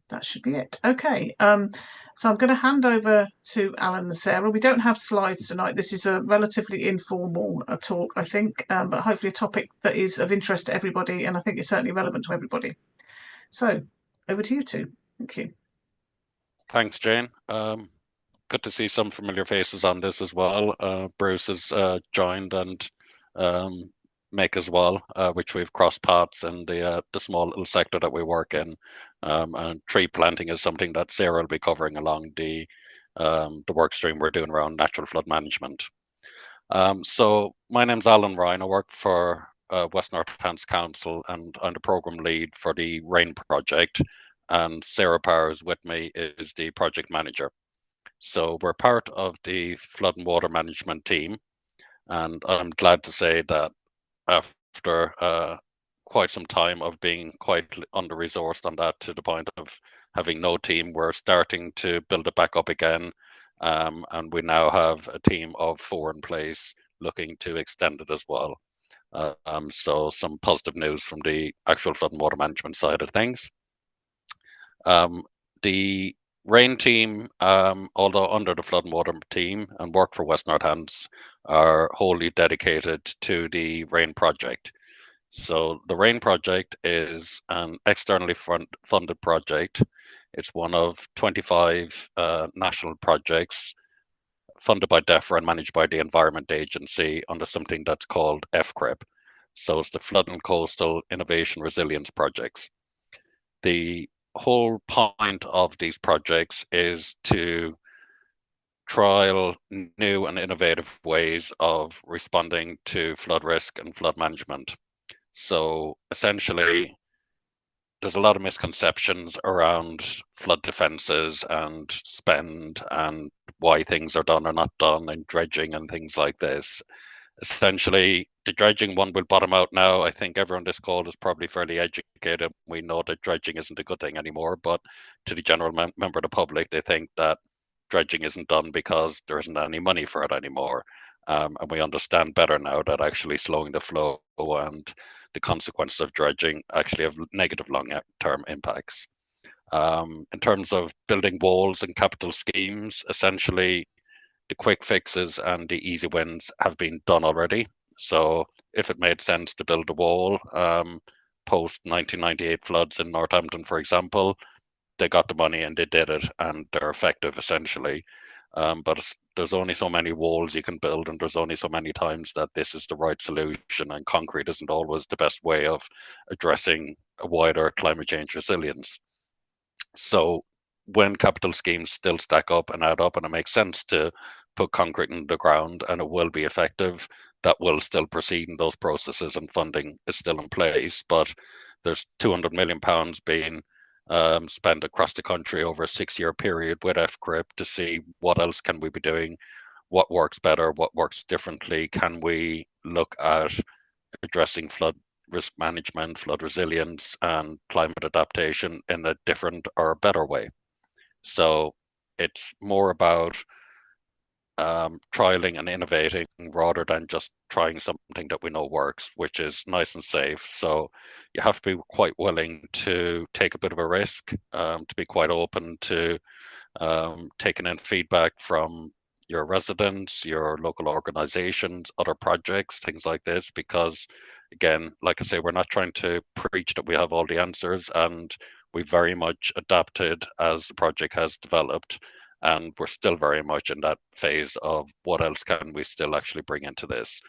That should be it. Okay. So I'm going to hand over to Alan and Sarah. We don't have slides tonight. This is a relatively informal talk, I think, but hopefully a topic that is of interest to everybody, and I think it's certainly relevant to everybody. So over to you two. Thank you. Thanks, Jane. Good to see some familiar faces on this as well. Bruce has joined and um, Mick as well, which we've crossed paths in the small little sector that we work in. And tree planting is something that Sarah will be covering along the work stream we're doing around natural flood management. So my name's Alan Ryan. I work for West Northants Council, and I'm the program lead for the Rain project. And Sarah Parr is with me, is the project manager. So we're part of the flood and water management team, and I'm glad to say that after quite some time of being quite under-resourced on that to the point of having no team, we're starting to build it back up again, and we now have a team of four in place, looking to extend it as well. So some positive news from the actual flood and water management side of things. The Rain team, although under the flood and water team and work for West Northants, are wholly dedicated to the Rain project. So the Rain project is an externally funded project. It's one of 25 national projects funded by DEFRA and managed by the Environment Agency under something that's called FCRIP. So it's the Flood and Coastal Innovation Resilience Projects. The whole point of these projects is to trial new and innovative ways of responding to flood risk and flood management. So essentially, there's a lot of misconceptions around flood defenses and spend and why things are done or not done and dredging and things like this. Essentially, the dredging one will bottom out now. I think everyone on this call is probably fairly educated. We know that dredging isn't a good thing anymore, but to the general member of the public, they think that dredging isn't done because there isn't any money for it anymore. And we understand better now that actually slowing the flow and the consequences of dredging actually have negative long-term impacts. In terms of building walls and capital schemes, essentially the quick fixes and the easy wins have been done already. So if it made sense to build a wall post 1998 floods in Northampton, for example, they got the money and they did it, and they're effective essentially. But there's only so many walls you can build, and there's only so many times that this is the right solution, and concrete isn't always the best way of addressing a wider climate change resilience. So when capital schemes still stack up and add up and it makes sense to put concrete in the ground and it will be effective, that will still proceed in those processes and funding is still in place. But there's £200 million being spent across the country over a 6 year period with FCRIP to see what else can we be doing, what works better, what works differently. Can we look at addressing flood risk management, flood resilience, and climate adaptation in a different or a better way? So it's more about trialing and innovating rather than just trying something that we know works, which is nice and safe. So you have to be quite willing to take a bit of a risk, to be quite open to taking in feedback from your residents, your local organizations, other projects, things like this, because again, like I say, we're not trying to preach that we have all the answers, and we very much adapted as the project has developed, and we're still very much in that phase of what else can we still actually bring into this.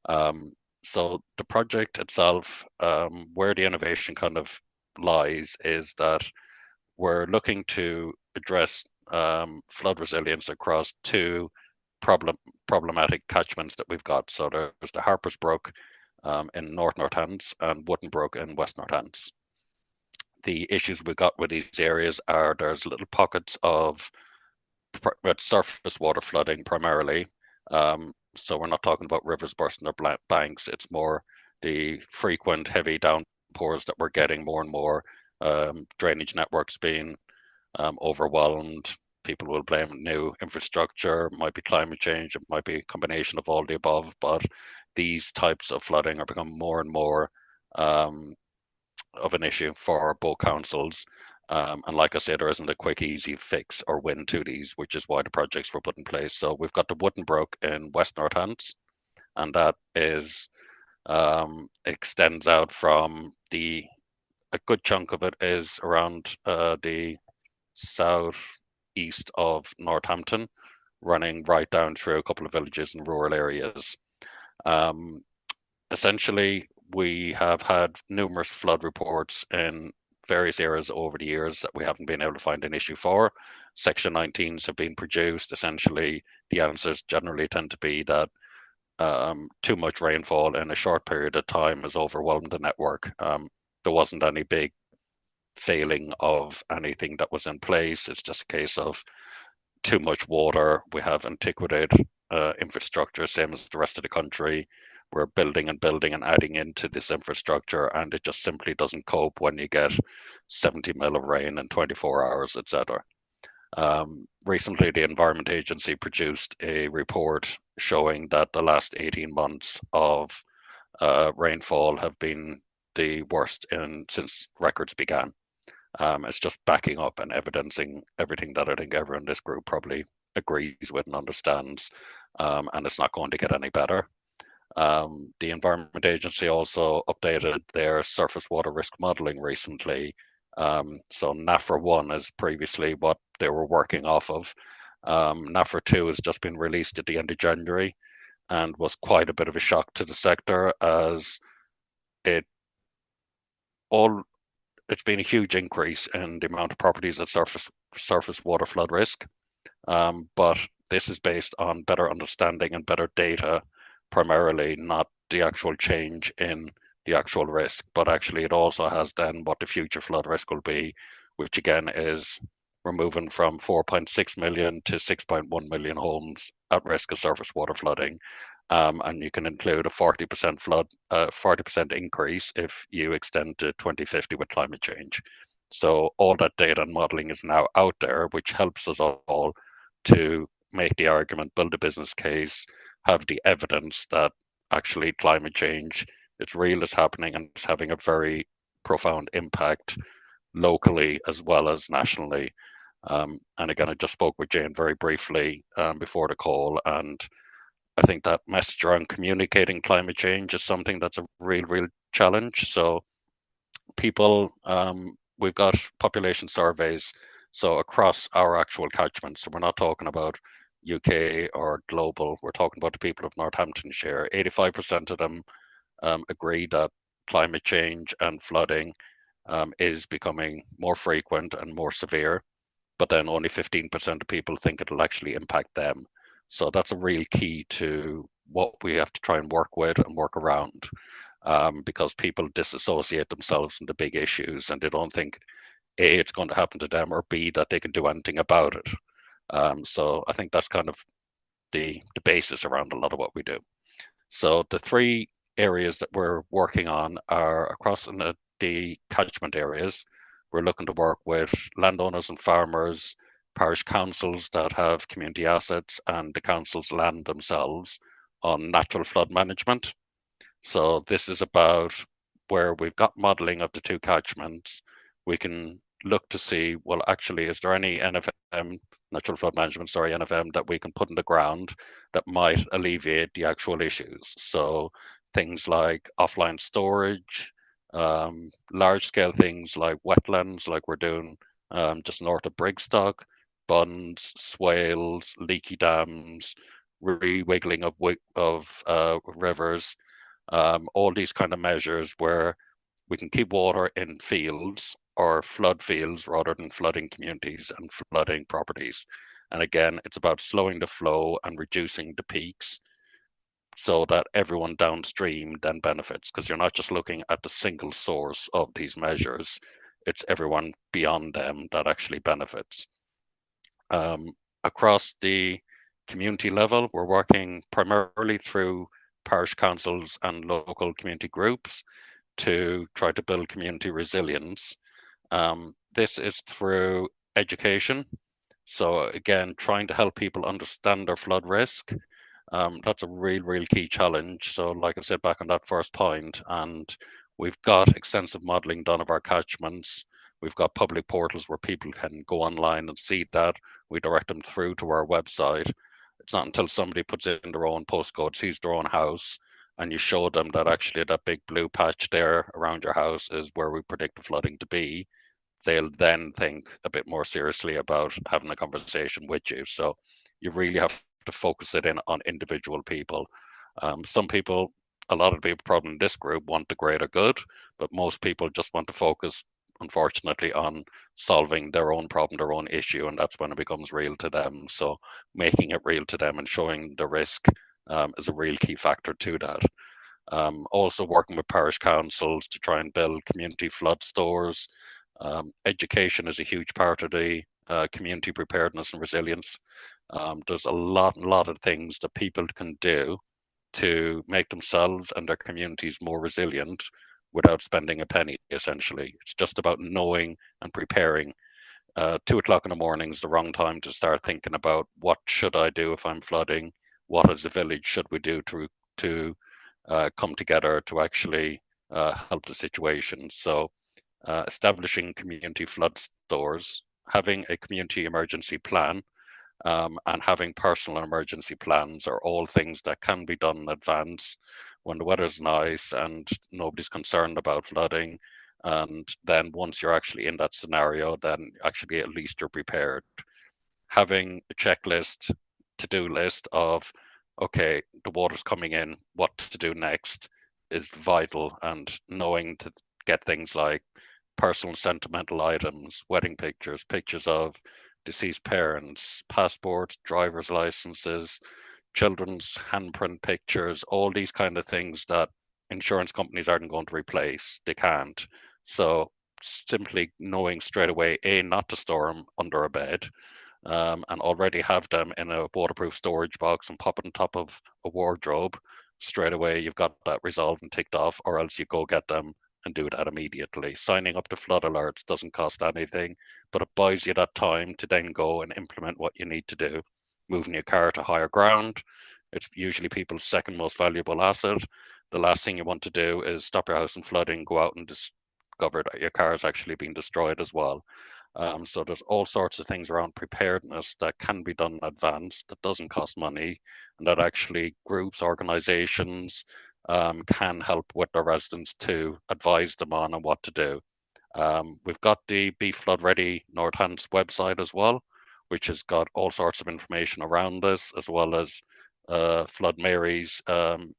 Um, so the project itself, where the innovation kind of lies, is that we're looking to address flood resilience across two problematic catchments that we've got. So there's the Harper's Brook in North Northants and Wooden Brook in West Northants. The issues we got with these areas are there's little pockets of surface water flooding primarily. So we're not talking about rivers bursting their banks. It's more the frequent heavy downpours that we're getting more and more. Drainage networks being overwhelmed. People will blame new infrastructure, it might be climate change, it might be a combination of all the above, but these types of flooding are becoming more and more of an issue for both councils. And like I said, there isn't a quick, easy fix or win to these, which is why the projects were put in place. So we've got the Wooden Brook in West Northants, and that is extends out from the a good chunk of it is around the southeast of Northampton, running right down through a couple of villages and rural areas. Um, Essentially, we have had numerous flood reports in various areas over the years that we haven't been able to find an issue for. Section 19s have been produced. Essentially, the answers generally tend to be that too much rainfall in a short period of time has overwhelmed the network. There wasn't any big failing of anything that was in place. It's just a case of too much water. We have antiquated infrastructure, same as the rest of the country. We're building and building and adding into this infrastructure, and it just simply doesn't cope when you get 70 mil of rain in 24 hours, etc. Recently, the Environment Agency produced a report showing that the last 18 months of rainfall have been the worst since records began. It's just backing up and evidencing everything that I think everyone in this group probably agrees with and understands, and it's not going to get any better. The Environment Agency also updated their surface water risk modelling recently. So NAFRA 1 is previously what they were working off of. NAFRA 2 has just been released at the end of January and was quite a bit of a shock to the sector as it all it's been a huge increase in the amount of properties at surface water flood risk. But this is based on better understanding and better data, primarily, not the actual change in the actual risk, but actually it also has then what the future flood risk will be, which again is we're moving from 4.6 million to 6.1 million homes at risk of surface water flooding. And you can include a 40% 40% increase if you extend to 2050 with climate change. So all that data and modeling is now out there, which helps us all to make the argument, build a business case, have the evidence that actually climate change, it's real, it's happening, and it's having a very profound impact locally as well as nationally. And again, I just spoke with Jane very briefly before the call, and I think that message around communicating climate change is something that's a real challenge. So people, we've got population surveys, so across our actual catchments. So we're not talking about UK or global. We're talking about the people of Northamptonshire. 85% of them agree that climate change and flooding is becoming more frequent and more severe, but then only 15% of people think it'll actually impact them. So that's a real key to what we have to try and work with and work around, because people disassociate themselves from the big issues and they don't think A, it's going to happen to them, or B, that they can do anything about it. So I think that's kind of the basis around a lot of what we do. So the three areas that we're working on are across in the catchment areas. We're looking to work with landowners and farmers, parish councils that have community assets, and the council's land themselves on natural flood management. So this is about where we've got modeling of the two catchments. We can look to see, well, actually, is there any NFM, natural flood management, sorry, NFM, that we can put in the ground that might alleviate the actual issues? So things like offline storage, large scale things like wetlands, like we're doing just north of Brigstock, bunds, swales, leaky dams, re-wiggling of rivers, all these kind of measures where we can keep water in fields or flood fields rather than flooding communities and flooding properties. And again, it's about slowing the flow and reducing the peaks so that everyone downstream then benefits, because you're not just looking at the single source of these measures, it's everyone beyond them that actually benefits. Across the community level, we're working primarily through parish councils and local community groups to try to build community resilience. This is through education. So again, trying to help people understand their flood risk. That's a real key challenge. So like I said back on that first point, and we've got extensive modelling done of our catchments. We've got public portals where people can go online and see that. We direct them through to our website. It's not until somebody puts in their own postcode, sees their own house, and you show them that actually that big blue patch there around your house is where we predict the flooding to be, they'll then think a bit more seriously about having a conversation with you. So you really have to focus it in on individual people. Some people, a lot of the people probably in this group want the greater good, but most people just want to focus, unfortunately, on solving their own problem, their own issue, and that's when it becomes real to them. So making it real to them and showing the risk is a real key factor to that. Also working with parish councils to try and build community flood stores. Education is a huge part of the community preparedness and resilience. There's a lot of things that people can do to make themselves and their communities more resilient without spending a penny, essentially. It's just about knowing and preparing. 2 o'clock in the morning is the wrong time to start thinking about what should I do if I'm flooding? What as a village should we do to come together to actually help the situation? So establishing community flood stores, having a community emergency plan, and having personal emergency plans are all things that can be done in advance when the weather's nice and nobody's concerned about flooding. And then once you're actually in that scenario, then actually at least you're prepared. Having a checklist, to-do list of, okay, the water's coming in, what to do next is vital. And knowing to get things like personal sentimental items, wedding pictures, pictures of deceased parents, passports, driver's licenses, children's handprint pictures, all these kind of things that insurance companies aren't going to replace. They can't. So simply knowing straight away, A, not to store them under a bed, and already have them in a waterproof storage box and pop it on top of a wardrobe, straight away you've got that resolved and ticked off, or else you go get them and do that immediately. Signing up to flood alerts doesn't cost anything, but it buys you that time to then go and implement what you need to do. Moving your car to higher ground, it's usually people's second most valuable asset. The last thing you want to do is stop your house from flooding, go out and discover that your car is actually being destroyed as well. So there's all sorts of things around preparedness that can be done in advance that doesn't cost money, and that actually groups, organizations can help with the residents to advise them on and what to do. We've got the Be Flood Ready Northants website as well, which has got all sorts of information around this, as well as Flood Mary's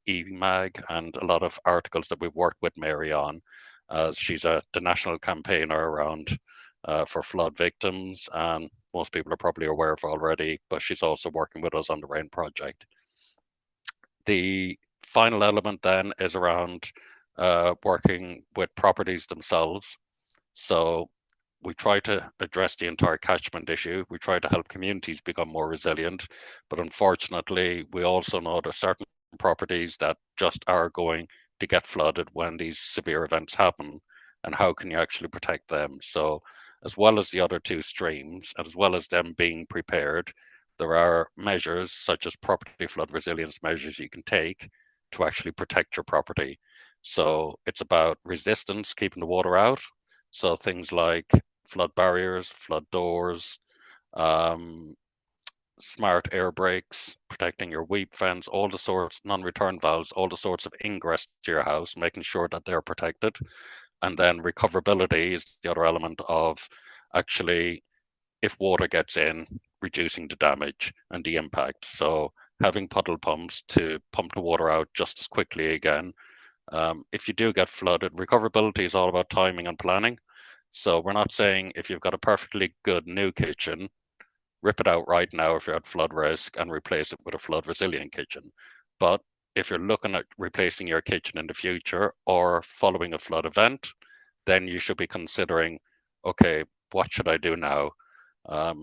e-mag and a lot of articles that we've worked with Mary on. She's the national campaigner around for flood victims, and most people are probably aware of her already, but she's also working with us on the RAIN project. The final element then is around working with properties themselves. So we try to address the entire catchment issue. We try to help communities become more resilient, but unfortunately, we also know there are certain properties that just are going to get flooded when these severe events happen. And how can you actually protect them? So, as well as the other two streams, as well as them being prepared, there are measures such as property flood resilience measures you can take to actually protect your property. So, it's about resistance, keeping the water out. So, things like flood barriers, flood doors, um, smart air brakes, protecting your weep fence, all the sorts, non-return valves, all the sorts of ingress to your house, making sure that they're protected. And then recoverability is the other element of actually, if water gets in, reducing the damage and the impact. So having puddle pumps to pump the water out just as quickly again. If you do get flooded, recoverability is all about timing and planning. So we're not saying if you've got a perfectly good new kitchen, rip it out right now if you're at flood risk and replace it with a flood resilient kitchen. But if you're looking at replacing your kitchen in the future or following a flood event, then you should be considering, okay, what should I do now?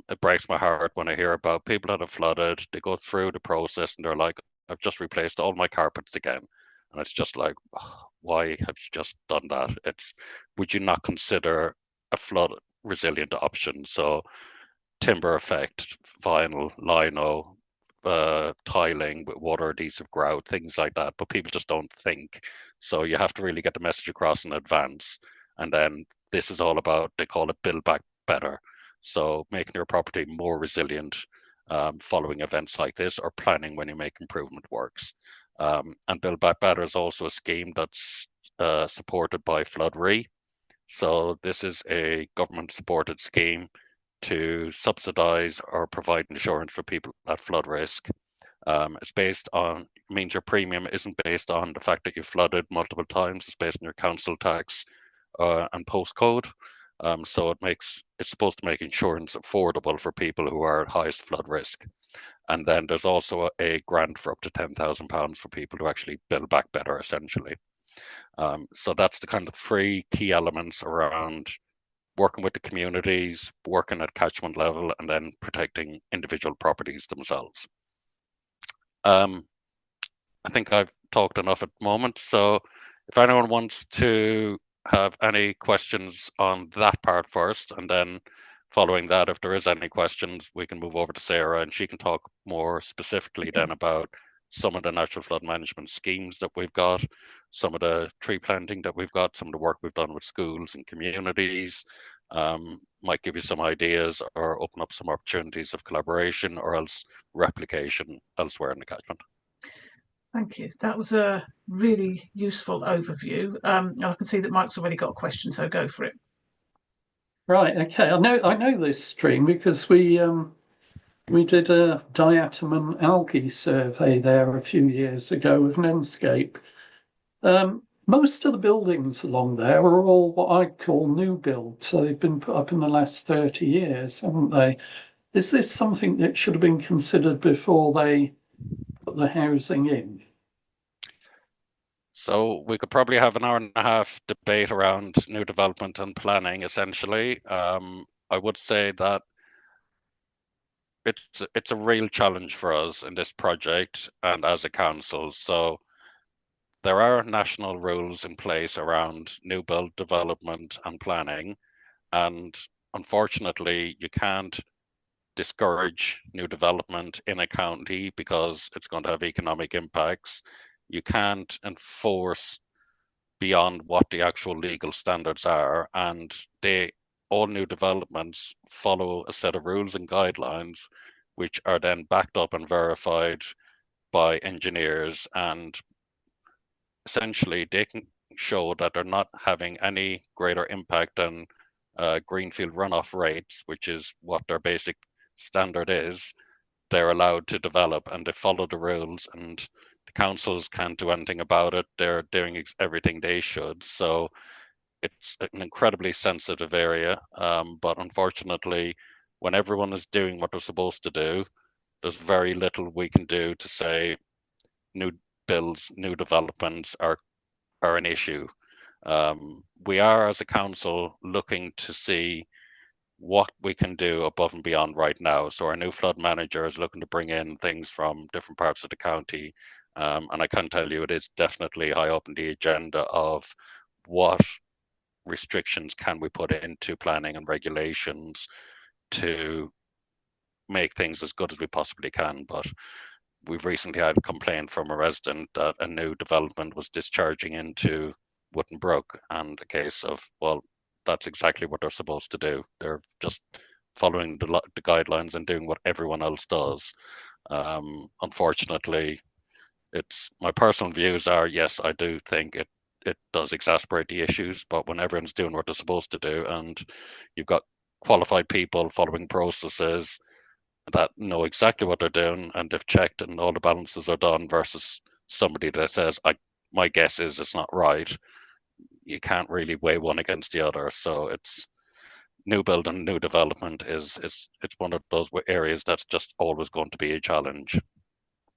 It breaks my heart when I hear about people that have flooded. They go through the process and they're like, I've just replaced all my carpets again. And it's just like, oh, why have you just done that? Would you not consider a flood resilient option? So timber effect, vinyl, lino, tiling with water adhesive grout, things like that. But people just don't think. So you have to really get the message across in advance and then this is all about. They call it build back better. So making your property more resilient following events like this, or planning when you make improvement works. And Build Back Better is also a scheme that's supported by Flood Re. So this is a government supported scheme to subsidize or provide insurance for people at flood risk. It's based on, means your premium isn't based on the fact that you flooded multiple times. It's based on your council tax and postcode. So it's supposed to make insurance affordable for people who are at highest flood risk. And then there's also a grant for up to £10,000 for people who actually build back better, essentially. So that's the kind of three key elements around working with the communities, working at catchment level, and then protecting individual properties themselves. Um, I think I've talked enough at the moment. So if anyone wants to have any questions on that part first, and then following that, if there is any questions, we can move over to Sarah and she can talk more specifically then about some of the natural flood management schemes that we've got, some of the tree planting that we've got, some of the work we've done with schools and communities. Might give you some ideas or open up some opportunities of collaboration or else replication elsewhere in the catchment. Thank you. That was a really useful overview. And I can see that Mike's already got a question, so go for it. Right. Okay. I know this stream because we did a diatom algae survey there a few years ago with Netscape. Most of the buildings along there are all what I call new builds. So they've been put up in the last 30 years, haven't they? Is this something that should have been considered before they put the housing in? So we could probably have an hour and a half debate around new development and planning, essentially. I would say that it's a real challenge for us in this project and as a council. So there are national rules in place around new build development and planning, and unfortunately, you can't discourage new development in a county because it's going to have economic impacts. You can't enforce beyond what the actual legal standards are, and they all new developments follow a set of rules and guidelines which are then backed up and verified by engineers, and essentially they can show that they're not having any greater impact than greenfield runoff rates, which is what their basic standard is. They're allowed to develop and they follow the rules, and the councils can't do anything about it. They're doing everything they should. So it's an incredibly sensitive area. But unfortunately, when everyone is doing what they're supposed to do, there's very little we can do to say new builds, new developments are an issue. We are, as a council, looking to see what we can do above and beyond right now. So our new flood manager is looking to bring in things from different parts of the county. And I can tell you it is definitely high up in the agenda of what restrictions can we put into planning and regulations to make things as good as we possibly can. But we've recently had a complaint from a resident that a new development was discharging into Wooden Brook, and a case of, well, that's exactly what they're supposed to do. They're just following the guidelines and doing what everyone else does. Unfortunately, it's my personal views are, yes, I do think it does exacerbate the issues, but when everyone's doing what they're supposed to do and you've got qualified people following processes that know exactly what they're doing and they've checked and all the balances are done versus somebody that says, my guess is it's not right, you can't really weigh one against the other. So it's new build and new development is it's one of those areas that's just always going to be a challenge.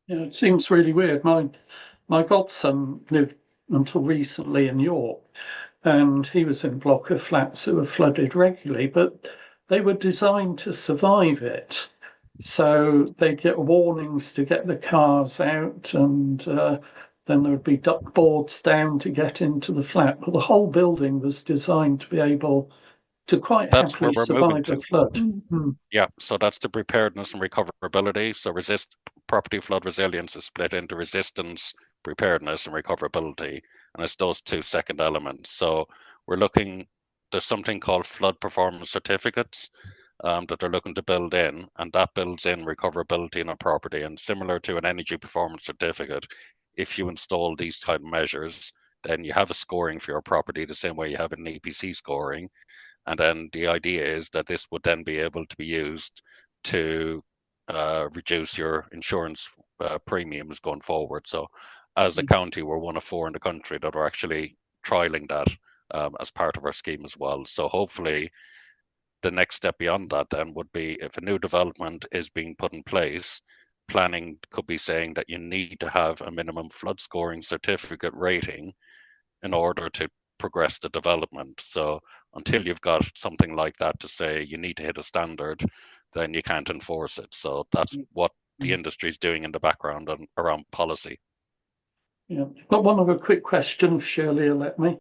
Yeah, it seems really weird. My godson lived until recently in York, and he was in a block of flats that were flooded regularly, but they were designed to survive it. So they'd get warnings to get the cars out, and then there would be duck boards down to get into the flat. But the whole building was designed to be able to quite That's where happily we're moving survive a to. flood. Mm-hmm. Yeah, so that's the preparedness and recoverability. So property flood resilience is split into resistance, preparedness, and recoverability, and it's those two second elements. So we're looking there's something called flood performance certificates that they're looking to build in, and that builds in recoverability in a property. And similar to an energy performance certificate, if you install these type of measures, then you have a scoring for your property the same way you have an EPC scoring. And then the idea is that this would then be able to be used to reduce your insurance premiums going forward. So, as a county, we're one of 4 in the country that are actually trialing that as part of our scheme as well. So, hopefully, the next step beyond that then would be if a new development is being put in place, planning could be saying that you need to have a minimum flood scoring certificate rating in order to progress the development. So until you've got something like that to say you need to hit a standard, then you can't enforce it. So that's what the industry is doing in the background and around policy. Yeah, got one other quick question, Shirley, let me.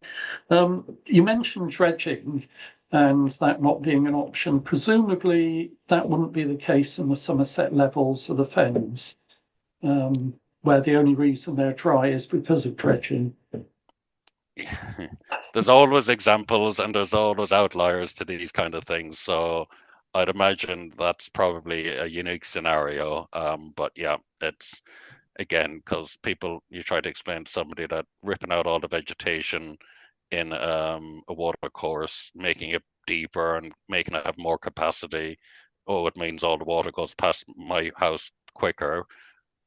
You mentioned dredging and that not being an option. Presumably that wouldn't be the case in the Somerset levels of the fens, where the only reason they're dry is because of dredging. There's always examples and there's always outliers to these kind of things. So I'd imagine that's probably a unique scenario. But yeah, it's again, because you try to explain to somebody that ripping out all the vegetation in a water course, making it deeper and making it have more capacity, oh, it means all the water goes past my house quicker.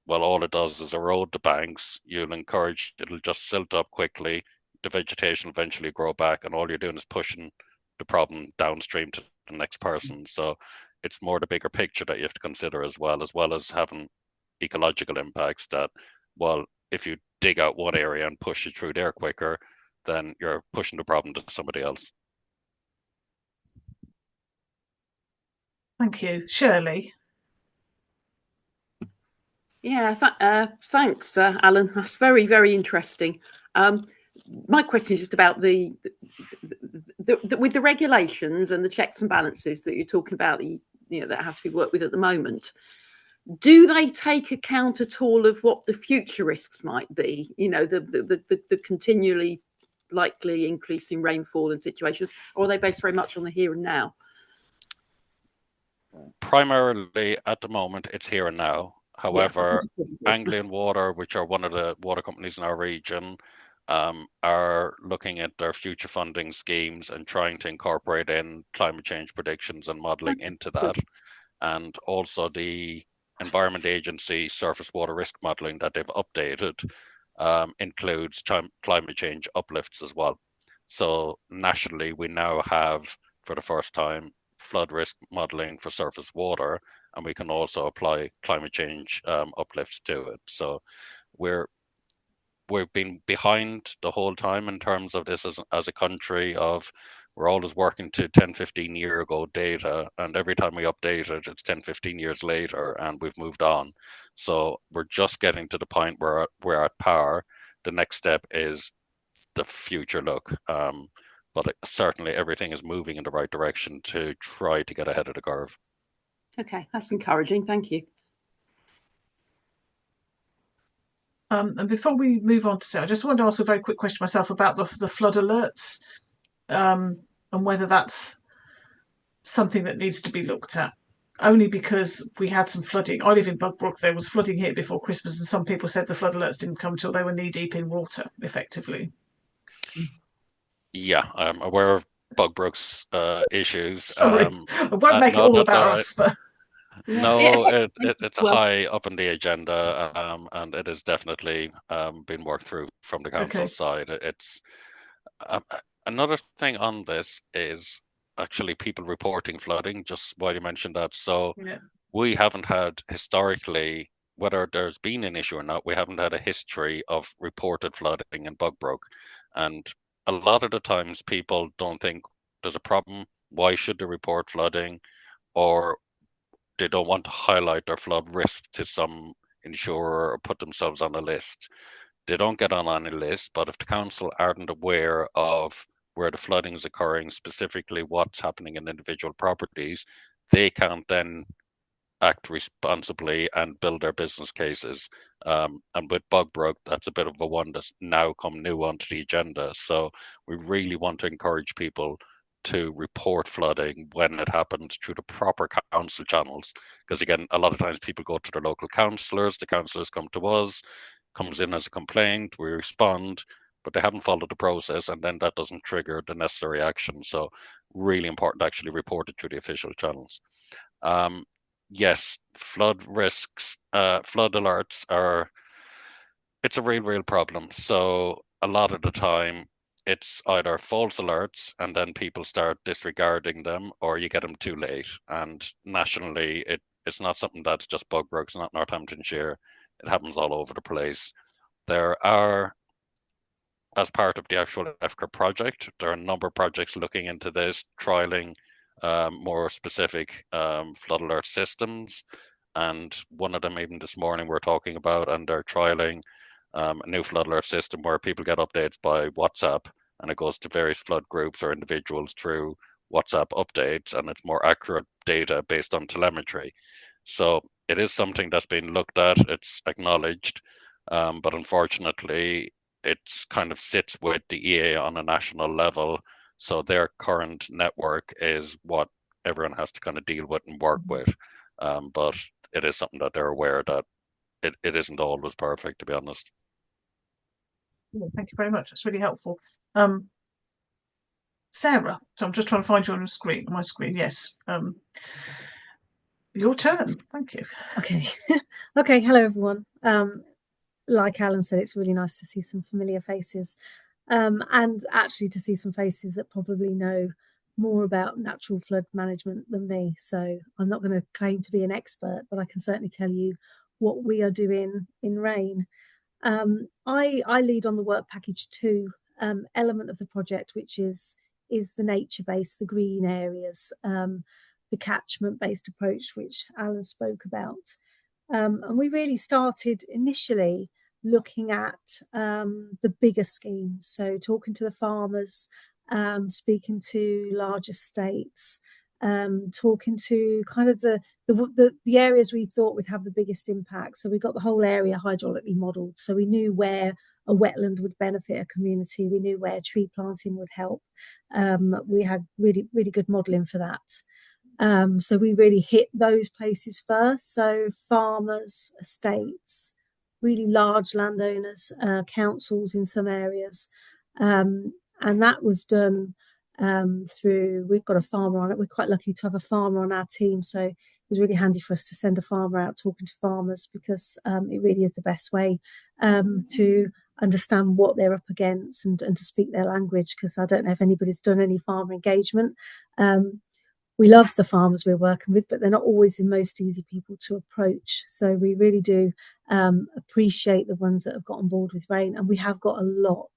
Well, all it does is erode the banks. It'll just silt up quickly. The vegetation will eventually grow back, and all you're doing is pushing the problem downstream to the next person. So it's more the bigger picture that you have to consider as well as having ecological impacts that, well, if you dig out one area and push it through there quicker, then you're pushing the problem to somebody else. Thank you. Shirley? Yeah, thanks, Alan. That's very, very interesting. My question is just about with the regulations and the checks and balances that you're talking about, that have to be worked with at the moment. Do they take account at all of what the future risks might be? The continually likely increasing rainfall and situations, or are they based very much on the here and now? Primarily, at the moment, it's here and now. However, Anglian Water, which are one of the water companies in our region, are looking at their future funding schemes and trying to incorporate in climate change predictions and modelling into that. And also the Environment Agency surface water risk modelling that they've updated includes climate change uplifts as well. So nationally, we now have, for the first time, flood risk modelling for surface water, and we can also apply climate change uplifts to it. So we've been behind the whole time in terms of this as a country. We're always working to 10, 15 year ago data, and every time we update it, it's 10, 15 years later, and we've moved on. So we're just getting to the point where we're at Parr. The next step is the future look. But certainly everything is moving in the right direction to try to get ahead of the curve. Okay, that's encouraging. Thank you. And before we move on to Sarah, I just wanted to ask a very quick question myself about the flood alerts, and whether that's something that needs to be looked at. Only because we had some flooding. I live in Bugbrook. There was flooding here before Christmas, and some people said the flood alerts didn't come until they were knee deep in water, effectively. Yeah, I'm aware of Bugbrook's issues. Sorry, I won't make it all about us, but no, it's high up on the agenda, and it is definitely been worked through from the council side. It's another thing on this is actually people reporting flooding. Just while you mentioned that, so we haven't had historically, whether there's been an issue or not, we haven't had a history of reported flooding in Bugbrook, and a lot of the times people don't think there's a problem. Why should they report flooding? Or they don't want to highlight their flood risk to some insurer or put themselves on a list. They don't get on any list, but if the council aren't aware of where the flooding is occurring, specifically what's happening in individual properties, they can't then act responsibly and build their business cases. And with Bugbrook, that's a bit of a one that's now come new onto the agenda. So we really want to encourage people to report flooding when it happens through the proper council channels. Because again, a lot of times people go to their local councillors, the councillors come to us, comes in as a complaint, we respond, but they haven't followed the process, and then that doesn't trigger the necessary action. So really important to actually report it through the official channels. Yes, flood risks, flood alerts it's a real problem. So a lot of the time it's either false alerts and then people start disregarding them, or you get them too late. And nationally, it's not something that's just Bugbrook's, not Northamptonshire. It happens all over the place. There are, as part of the actual EFCA project, there are a number of projects looking into this, trialing more specific flood alert systems. And one of them, even this morning, we're talking about, and they're trialing a new flood alert system where people get updates by WhatsApp, and it goes to various flood groups or individuals through WhatsApp updates, and it's more accurate data based on telemetry. So it is something that's been looked at, it's acknowledged, but unfortunately, it's kind of sits with the EA on a national level. So their current network is what everyone has to kind of deal with and work with. But it is something that they're aware that it isn't always perfect, to be honest. Thank you very much. That's really helpful. Sarah, so I'm just trying to find you on my screen. Yes. Your turn. Thank you. Okay. Okay. Hello, everyone. Like Alan said, it's really nice to see some familiar faces, and actually to see some faces that probably know more about natural flood management than me. So I'm not going to claim to be an expert, but I can certainly tell you what we are doing in RAIN. I lead on the work package 2 element of the project, which is the nature-based, the green areas, the catchment-based approach, which Alan spoke about. And we really started initially looking at the bigger schemes, so talking to the farmers, speaking to large estates, talking to kind of the areas we thought would have the biggest impact. So we got the whole area hydraulically modelled, so we knew where a wetland would benefit a community, we knew where tree planting would help. We had really good modelling for that. So we really hit those places first. So farmers, estates, really large landowners, councils in some areas. And that was done through, we've got a farmer on it. We're quite lucky to have a farmer on our team. So it was really handy for us to send a farmer out talking to farmers, because it really is the best way to understand what they're up against and to speak their language, because I don't know if anybody's done any farmer engagement. We love the farmers we're working with, but they're not always the most easy people to approach. So we really do appreciate the ones that have got on board with RAIN. And we have got a lot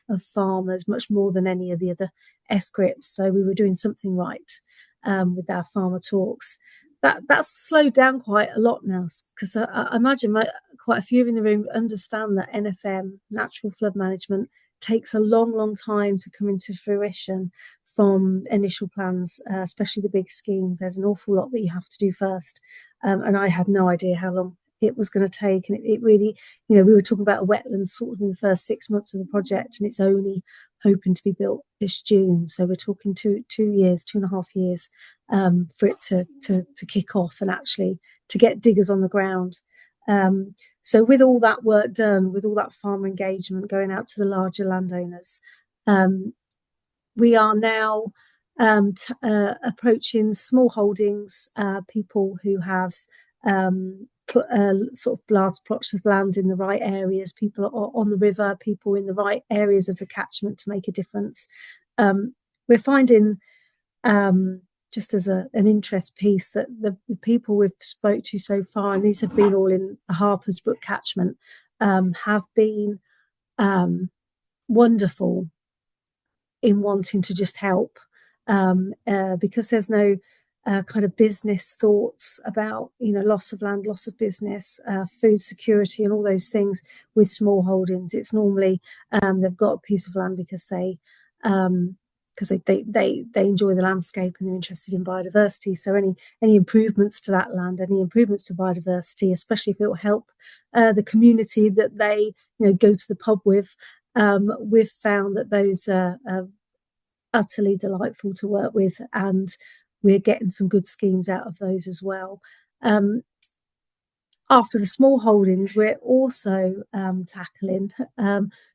of farmers, much more than any of the other FGRIPs. So we were doing something right with our farmer talks. That's slowed down quite a lot now, because I imagine quite a few in the room understand that NFM, natural flood management, takes a long time to come into fruition from initial plans, especially the big schemes. There's an awful lot that you have to do first. And I had no idea how long it was going to take. And it really, we were talking about a wetland sort of in the first 6 months of the project, and it's only hoping to be built this June. So we're talking 2.5 years for it to kick off and actually to get diggers on the ground. So with all that work done, with all that farmer engagement going out to the larger landowners, we are now approaching small holdings, people who have put sort of large plots of land in the right areas, people on the river, people in the right areas of the catchment to make a difference. We're finding, just as an interest piece, that the people we've spoke to so far, and these have been all in the Harper's Brook catchment, have been wonderful in wanting to just help, because there's no kind of business thoughts about loss of land, loss of business, food security, and all those things with small holdings. It's normally they've got a piece of land because they enjoy the landscape and they're interested in biodiversity. So any improvements to that land, any improvements to biodiversity, especially if it will help the community that they go to the pub with, we've found that those are utterly delightful to work with, and we're getting some good schemes out of those as well. After the small holdings, we're also tackling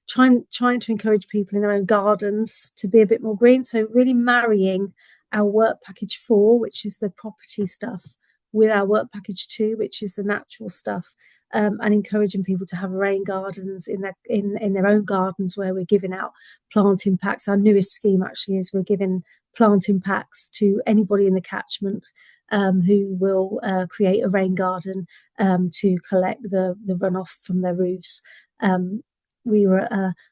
trying to encourage people in their own gardens to be a bit more green. So really marrying our work package 4, which is the property stuff, with our work package 2, which is the natural stuff, and encouraging people to have rain gardens in their own gardens, where we're giving out planting packs. Our newest scheme actually is we're giving planting packs to anybody in the catchment who will create a rain garden to collect the runoff from their roofs. I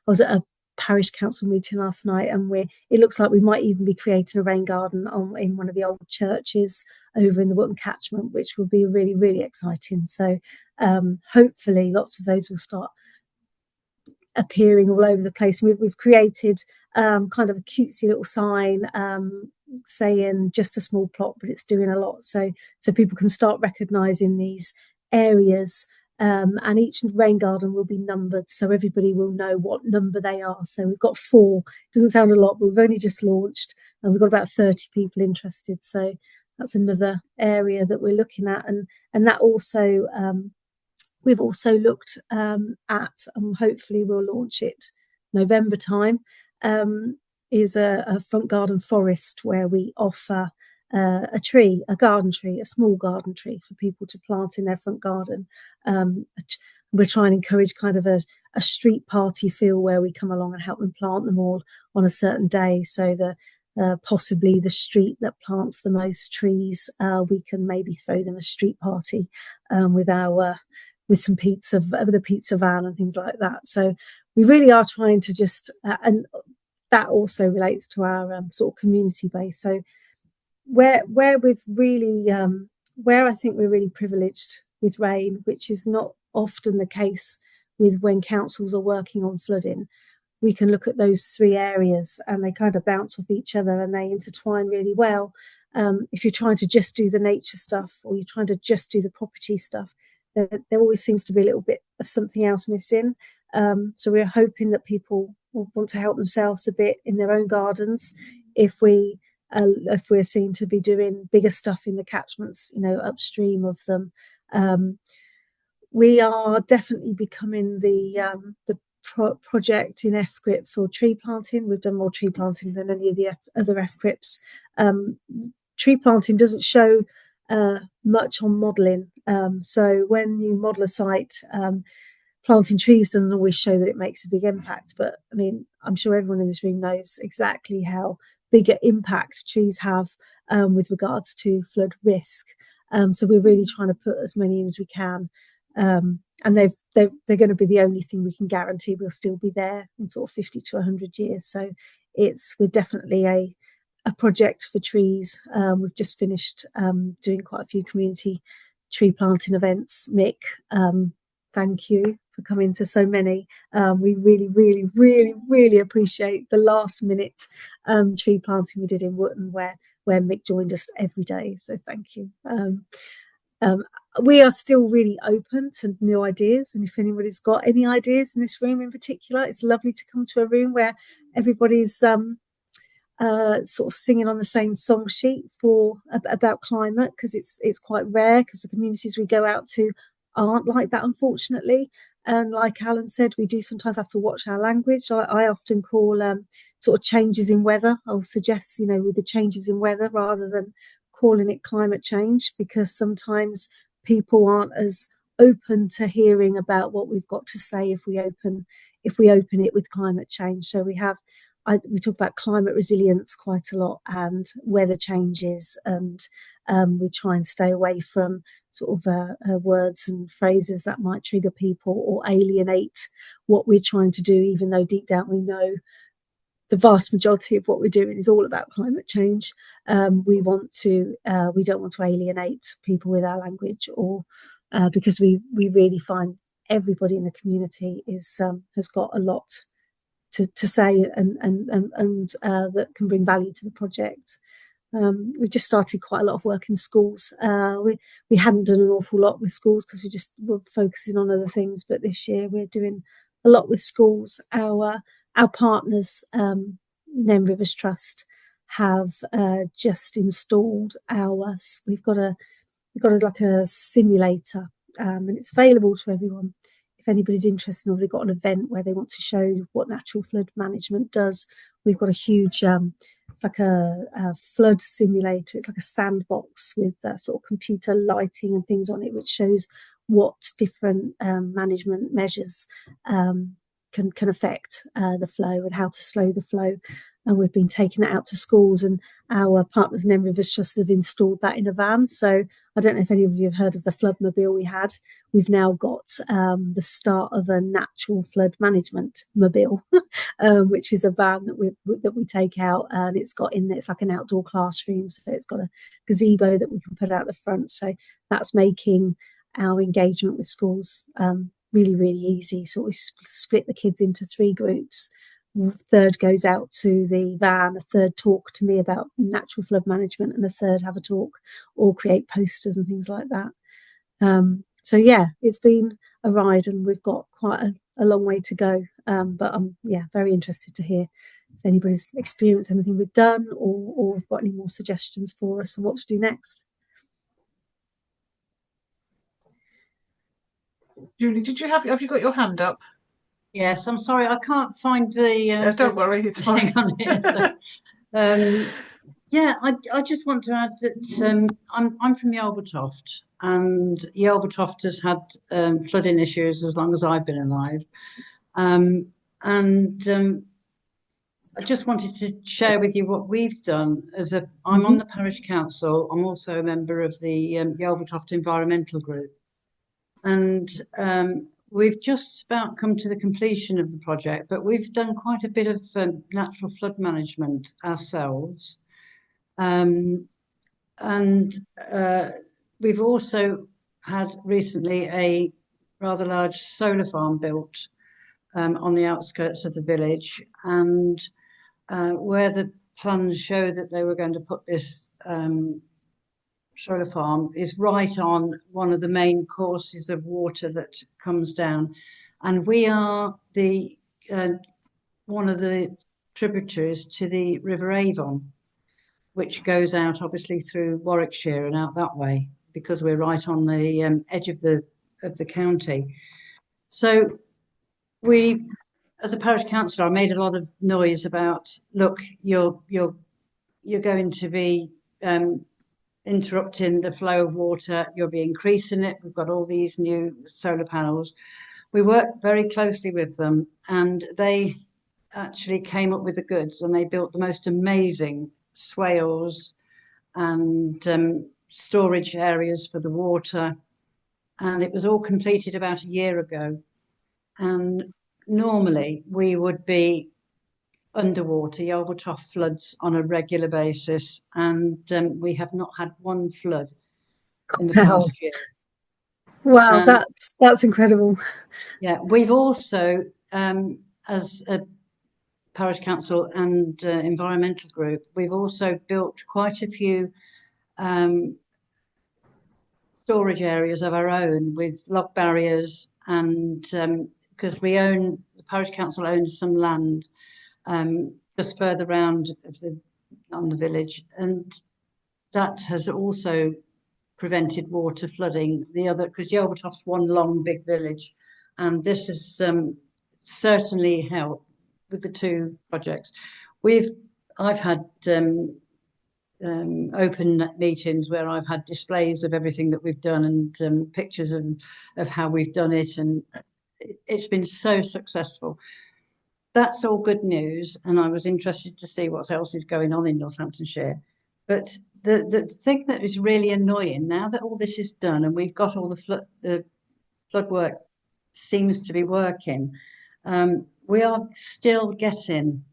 was at a parish council meeting last night, and it looks like we might even be creating a rain garden in one of the old churches over in the Wootton catchment, which will be really, really exciting. So hopefully lots of those will start appearing all over the place. We've created kind of a cutesy little sign saying just a small plot, but it's doing a lot. So people can start recognising these areas, and each rain garden will be numbered, so everybody will know what number they are. So we've got 4. It doesn't sound a lot, but we've only just launched, and we've got about 30 people interested. So that's another area that we're looking at, and that also we've also looked at, and hopefully we'll launch it November time, is a front garden forest, where we offer a garden tree, a small garden tree for people to plant in their front garden. We're trying to encourage kind of a street party feel, where we come along and help them plant them all on a certain day. So possibly the street that plants the most trees, we can maybe throw them a street party with some pizza, the pizza van and things like that. So we really are trying to just, and that also relates to our sort of community base. So where we've really, where I think we're really privileged with rain, which is not often the case with when councils are working on flooding, we can look at those 3 areas, and they kind of bounce off each other, and they intertwine really well. If you're trying to just do the nature stuff, or you're trying to just do the property stuff, there always seems to be a little bit of something else missing. So we're hoping that people will want to help themselves a bit in their own gardens if we're seen to be doing bigger stuff in the catchments, upstream of them. We are definitely becoming the project in FGRIP for tree planting. We've done more tree planting than any of the other FGRIPs. Tree planting doesn't show much on modelling. So when you model a site, planting trees doesn't always show that it makes a big impact. But I mean, I'm sure everyone in this room knows exactly how big an impact trees have with regards to flood risk. So we're really trying to put as many in as we can. And they're going to be the only thing we can guarantee will still be there in sort of 50 to 100 years. So we're definitely a project for trees. We've just finished doing quite a few community tree planting events. Mick, thank you for coming to so many. We really, really, really, really appreciate the last minute tree planting we did in Wootton, where Mick joined us every day. So thank you. We are still really open to new ideas, and if anybody's got any ideas in this room in particular, it's lovely to come to a room where everybody's sort of singing on the same song sheet about climate, because it's quite rare, because the communities we go out to aren't like that, unfortunately. And like Alan said, we do sometimes have to watch our language. I often call sort of changes in weather. I'll suggest, with the changes in weather rather than calling it climate change, because sometimes people aren't as open to hearing about what we've got to say if we open it with climate change. So we talk about climate resilience quite a lot, and weather changes, and we try and stay away from sort of words and phrases that might trigger people or alienate what we're trying to do, even though deep down we know the vast majority of what we're doing is all about climate change. We don't want to alienate people with our language, or because we really find everybody in the community has got a lot to say and that can bring value to the project. We've just started quite a lot of work in schools. We hadn't done an awful lot with schools because we just were focusing on other things, but this year we're doing a lot with schools. Our partners Nen Rivers Trust have just installed we've got like a simulator, and it's available to everyone. If anybody's interested, or they've got an event where they want to show what natural flood management does, we've got a huge, it's like a flood simulator. It's like a sandbox with sort of computer lighting and things on it, which shows what different management measures can affect the flow and how to slow the flow. And we've been taking it out to schools, and our partners Nen Rivers Trust have installed that in a van. So I don't know if any of you have heard of the floodmobile we had. We've now got the start of a natural flood management mobile, which is a van that we take out, and it's got in there, it's like an outdoor classroom. So it's got a gazebo that we can put out the front. So that's making our engagement with schools really, really easy. So we split the kids into 3 groups. A third goes out to the van, a third talk to me about natural flood management, and a third have a talk or create posters and things like that. So yeah, it's been a ride, and we've got quite a long way to go. But I'm very interested to hear if anybody's experienced anything we've done, or have got any more suggestions for us on what to do next. Julie, have you got your hand up? Yes, I'm sorry, I can't find the. Don't worry, it's fine. On here, so, yeah, I just want to add that I'm from Yelvertoft, and Yelvertoft has had flooding issues as long as I've been alive, and I just wanted to share with you what we've done. I'm on the parish council. I'm also a member of the Yelvertoft Environmental Group, and we've just about come to the completion of the project, but we've done quite a bit of natural flood management ourselves. And we've also had recently a rather large solar farm built on the outskirts of the village, and where the plans show that they were going to put this solar farm is right on one of the main courses of water that comes down, and we are the one of the tributaries to the River Avon, which goes out obviously through Warwickshire and out that way, because we're right on the edge of the county. So we, as a parish councillor, I made a lot of noise about, look, you're going to be interrupting the flow of water, you'll be increasing it. We've got all these new solar panels. We worked very closely with them, and they actually came up with the goods, and they built the most amazing swales and storage areas for the water, and it was all completed about a year ago. And normally we would be underwater. Yelvertoft floods on a regular basis, and we have not had one flood in the past year. Wow, that's incredible. Yeah, we've also, as a parish council and environmental group, we've also built quite a few storage areas of our own with log barriers, and because the parish council owns some land just further round on the village, and that has also prevented water flooding because Yelvertoft's one long big village, and this has certainly helped with the 2 projects. I've had open meetings where I've had displays of everything that we've done, and pictures of how we've done it, and it's been so successful. That's all good news, and I was interested to see what else is going on in Northamptonshire. But the thing that is really annoying, now that all this is done and we've got all the flood work seems to be working, we are still getting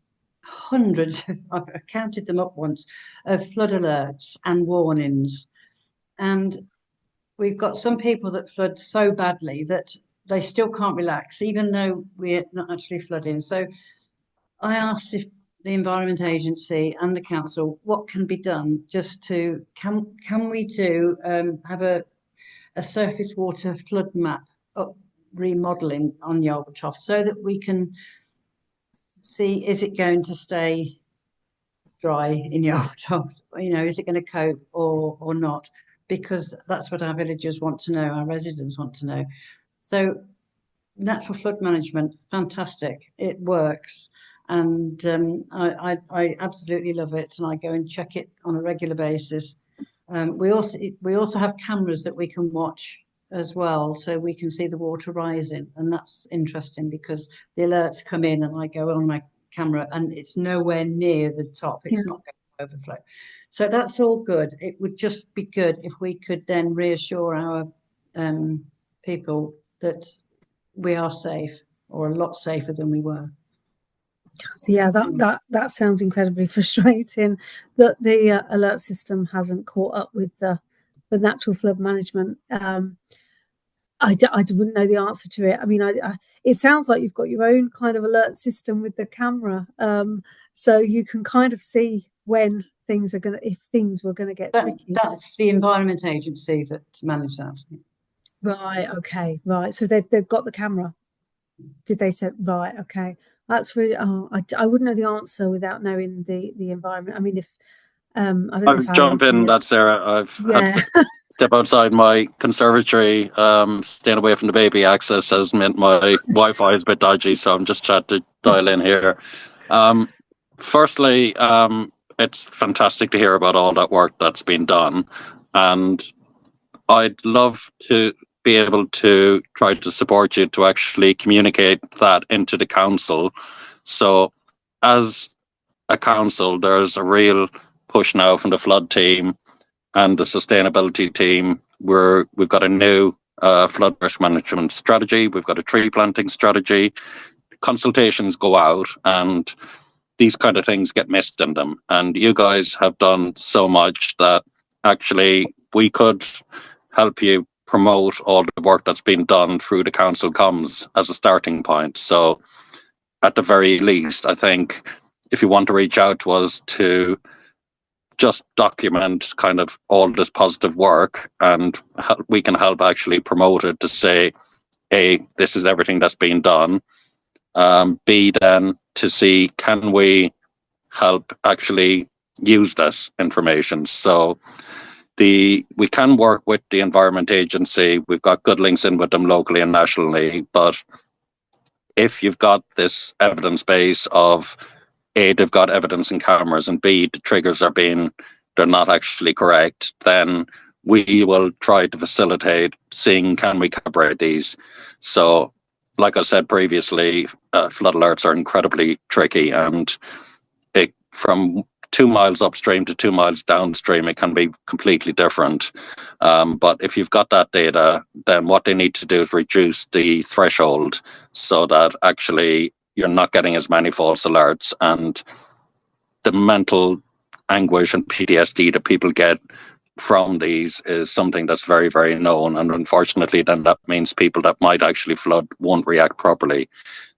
hundreds, I've counted them up once, of flood alerts and warnings. And we've got some people that flood so badly that they still can't relax, even though we're not actually flooding. So I asked if the Environment Agency and the council, what can be done just to, can we do have a surface water flood map remodeling on Yelvertoft, so that we can see, is it going to stay dry in your is it going to cope or not? Because that's what our villagers want to know, our residents want to know. So natural flood management, fantastic, it works. And I absolutely love it, and I go and check it on a regular basis. We also have cameras that we can watch as well, so we can see the water rising, and that's interesting because the alerts come in, and I go on my camera, and it's nowhere near the top. It's not going to overflow. So that's all good. It would just be good if we could then reassure our people that we are safe, or a lot safer than we were. Yeah, that sounds incredibly frustrating that the alert system hasn't caught up with the natural flood management. I wouldn't know the answer to it. I mean, it sounds like you've got your own kind of alert system with the camera, so you can kind of see when if things were going to get tricky. That's the Environment Agency that manage that. Right. Okay. Right. So they've got the camera. Did they say right? Okay. That's really. Oh, I wouldn't know the answer without knowing the environment. I mean, if I don't know if I'll jump in. That's Sarah. I've had to step outside my conservatory. Staying away from the baby access has meant my Wi-Fi is a bit dodgy, so I'm just trying to dial in here. Firstly, it's fantastic to hear about all that work that's been done, and I'd love to be able to try to support you to actually communicate that into the council. So as a council, there's a real push now from the flood team and the sustainability team where we've got a new flood risk management strategy. We've got a tree planting strategy. Consultations go out, and these kind of things get missed in them. And you guys have done so much that actually we could help you promote all the work that's been done through the council comms as a starting point. So at the very least, I think if you want to reach out to us to just document kind of all this positive work, and we can help actually promote it to say, A, this is everything that's been done. B, then to see, can we help actually use this information? So we can work with the Environment Agency. We've got good links in with them locally and nationally. But if you've got this evidence base of A, they've got evidence in cameras, and B, the triggers they're not actually correct, then we will try to facilitate seeing, can we calibrate these? So like I said previously, flood alerts are incredibly tricky, and from 2 miles upstream to 2 miles downstream, it can be completely different. But if you've got that data, then what they need to do is reduce the threshold so that actually you're not getting as many false alerts, and the mental anguish and PTSD that people get from these is something that's very, very known. And unfortunately, then that means people that might actually flood won't react properly.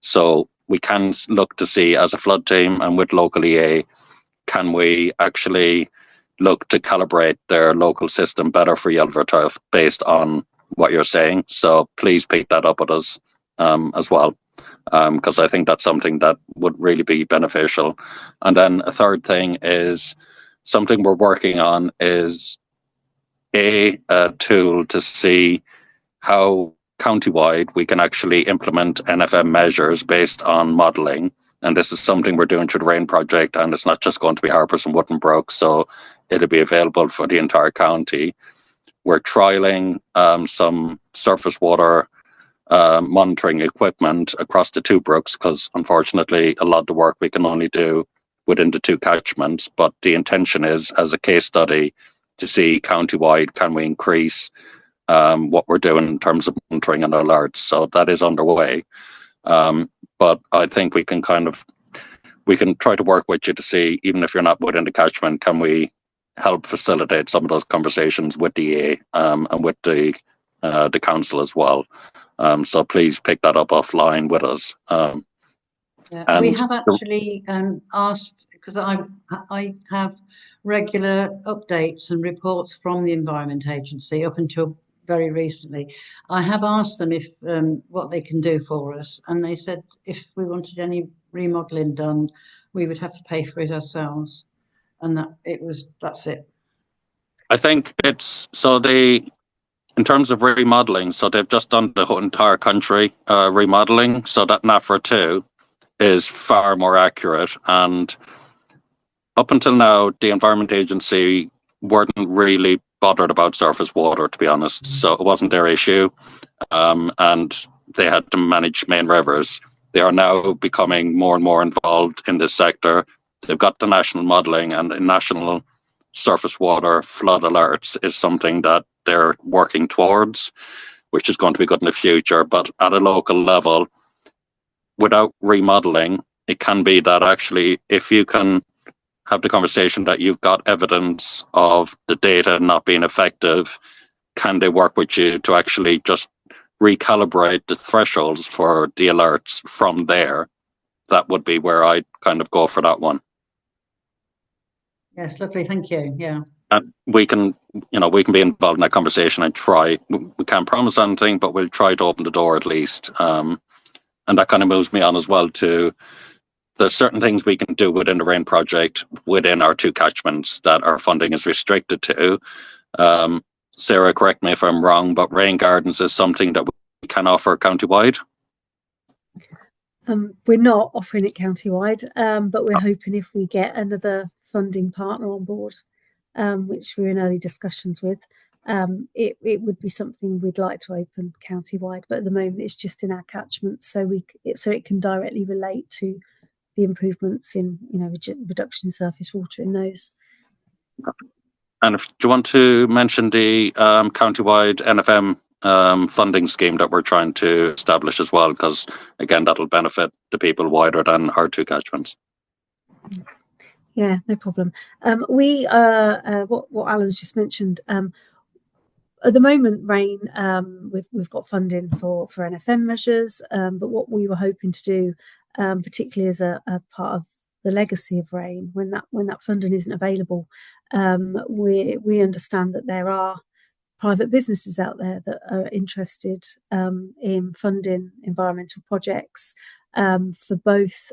So we can look to see, as a flood team and with local EA, can we actually look to calibrate their local system better for Yelverturf based on what you're saying? So please pick that up with us as well, because I think that's something that would really be beneficial. And then a third thing is something we're working on is a tool to see how countywide we can actually implement NFM measures based on modelling. And this is something we're doing through the RAIN project, and it's not just going to be Harpers and Wottonbrook, so it'll be available for the entire county. We're trialling some surface water monitoring equipment across the 2 brooks, because unfortunately a lot of the work we can only do within the 2 catchments. But the intention is, as a case study, to see countywide, can we increase what we're doing in terms of monitoring and alerts. So that is underway. But I think we can try to work with you to see, even if you're not within the catchment, can we help facilitate some of those conversations with the EA and with the council as well. So please pick that up offline with us. We have actually asked, because I have regular updates and reports from the Environment Agency up until very recently. I have asked them if what they can do for us, and they said if we wanted any remodelling done, we would have to pay for it ourselves. and that's it. I think it's in terms of remodeling, so they've just done the whole entire country remodeling, so that NAFRA 2 is far more accurate. And up until now, the Environment Agency weren't really bothered about surface water, to be honest. So it wasn't their issue. And they had to manage main rivers. They are now becoming more and more involved in this sector. They've got the national modelling, and the national surface water flood alerts is something that they're working towards, which is going to be good in the future. But at a local level, without remodelling, it can be that actually, if you can have the conversation that you've got evidence of the data not being effective, can they work with you to actually just recalibrate the thresholds for the alerts from there? That would be where I'd kind of go for that one. Yes, lovely, thank you. Yeah. And we can be involved in that conversation and try. We can't promise anything, but we'll try to open the door at least. And that kind of moves me on as well to there's certain things we can do within the RAIN project within our 2 catchments that our funding is restricted to. Sarah, correct me if I'm wrong, but rain gardens is something that we can offer countywide. We're not offering it countywide, but we're hoping if we get another funding partner on board, which we're in early discussions with, it would be something we'd like to open countywide. But at the moment, it's just in our catchments, so it can directly relate to the improvements in reduction in surface water in those. And if you want to mention the countywide NFM funding scheme that we're trying to establish as well, because again, that'll benefit the people wider than our 2 catchments. Yeah, no problem. We what Alan's just mentioned. At the moment, RAIN, we've got funding for NFM measures, but what we were hoping to do, particularly as a part of the legacy of RAIN, when that funding isn't available, we understand that there are private businesses out there that are interested in funding environmental projects for both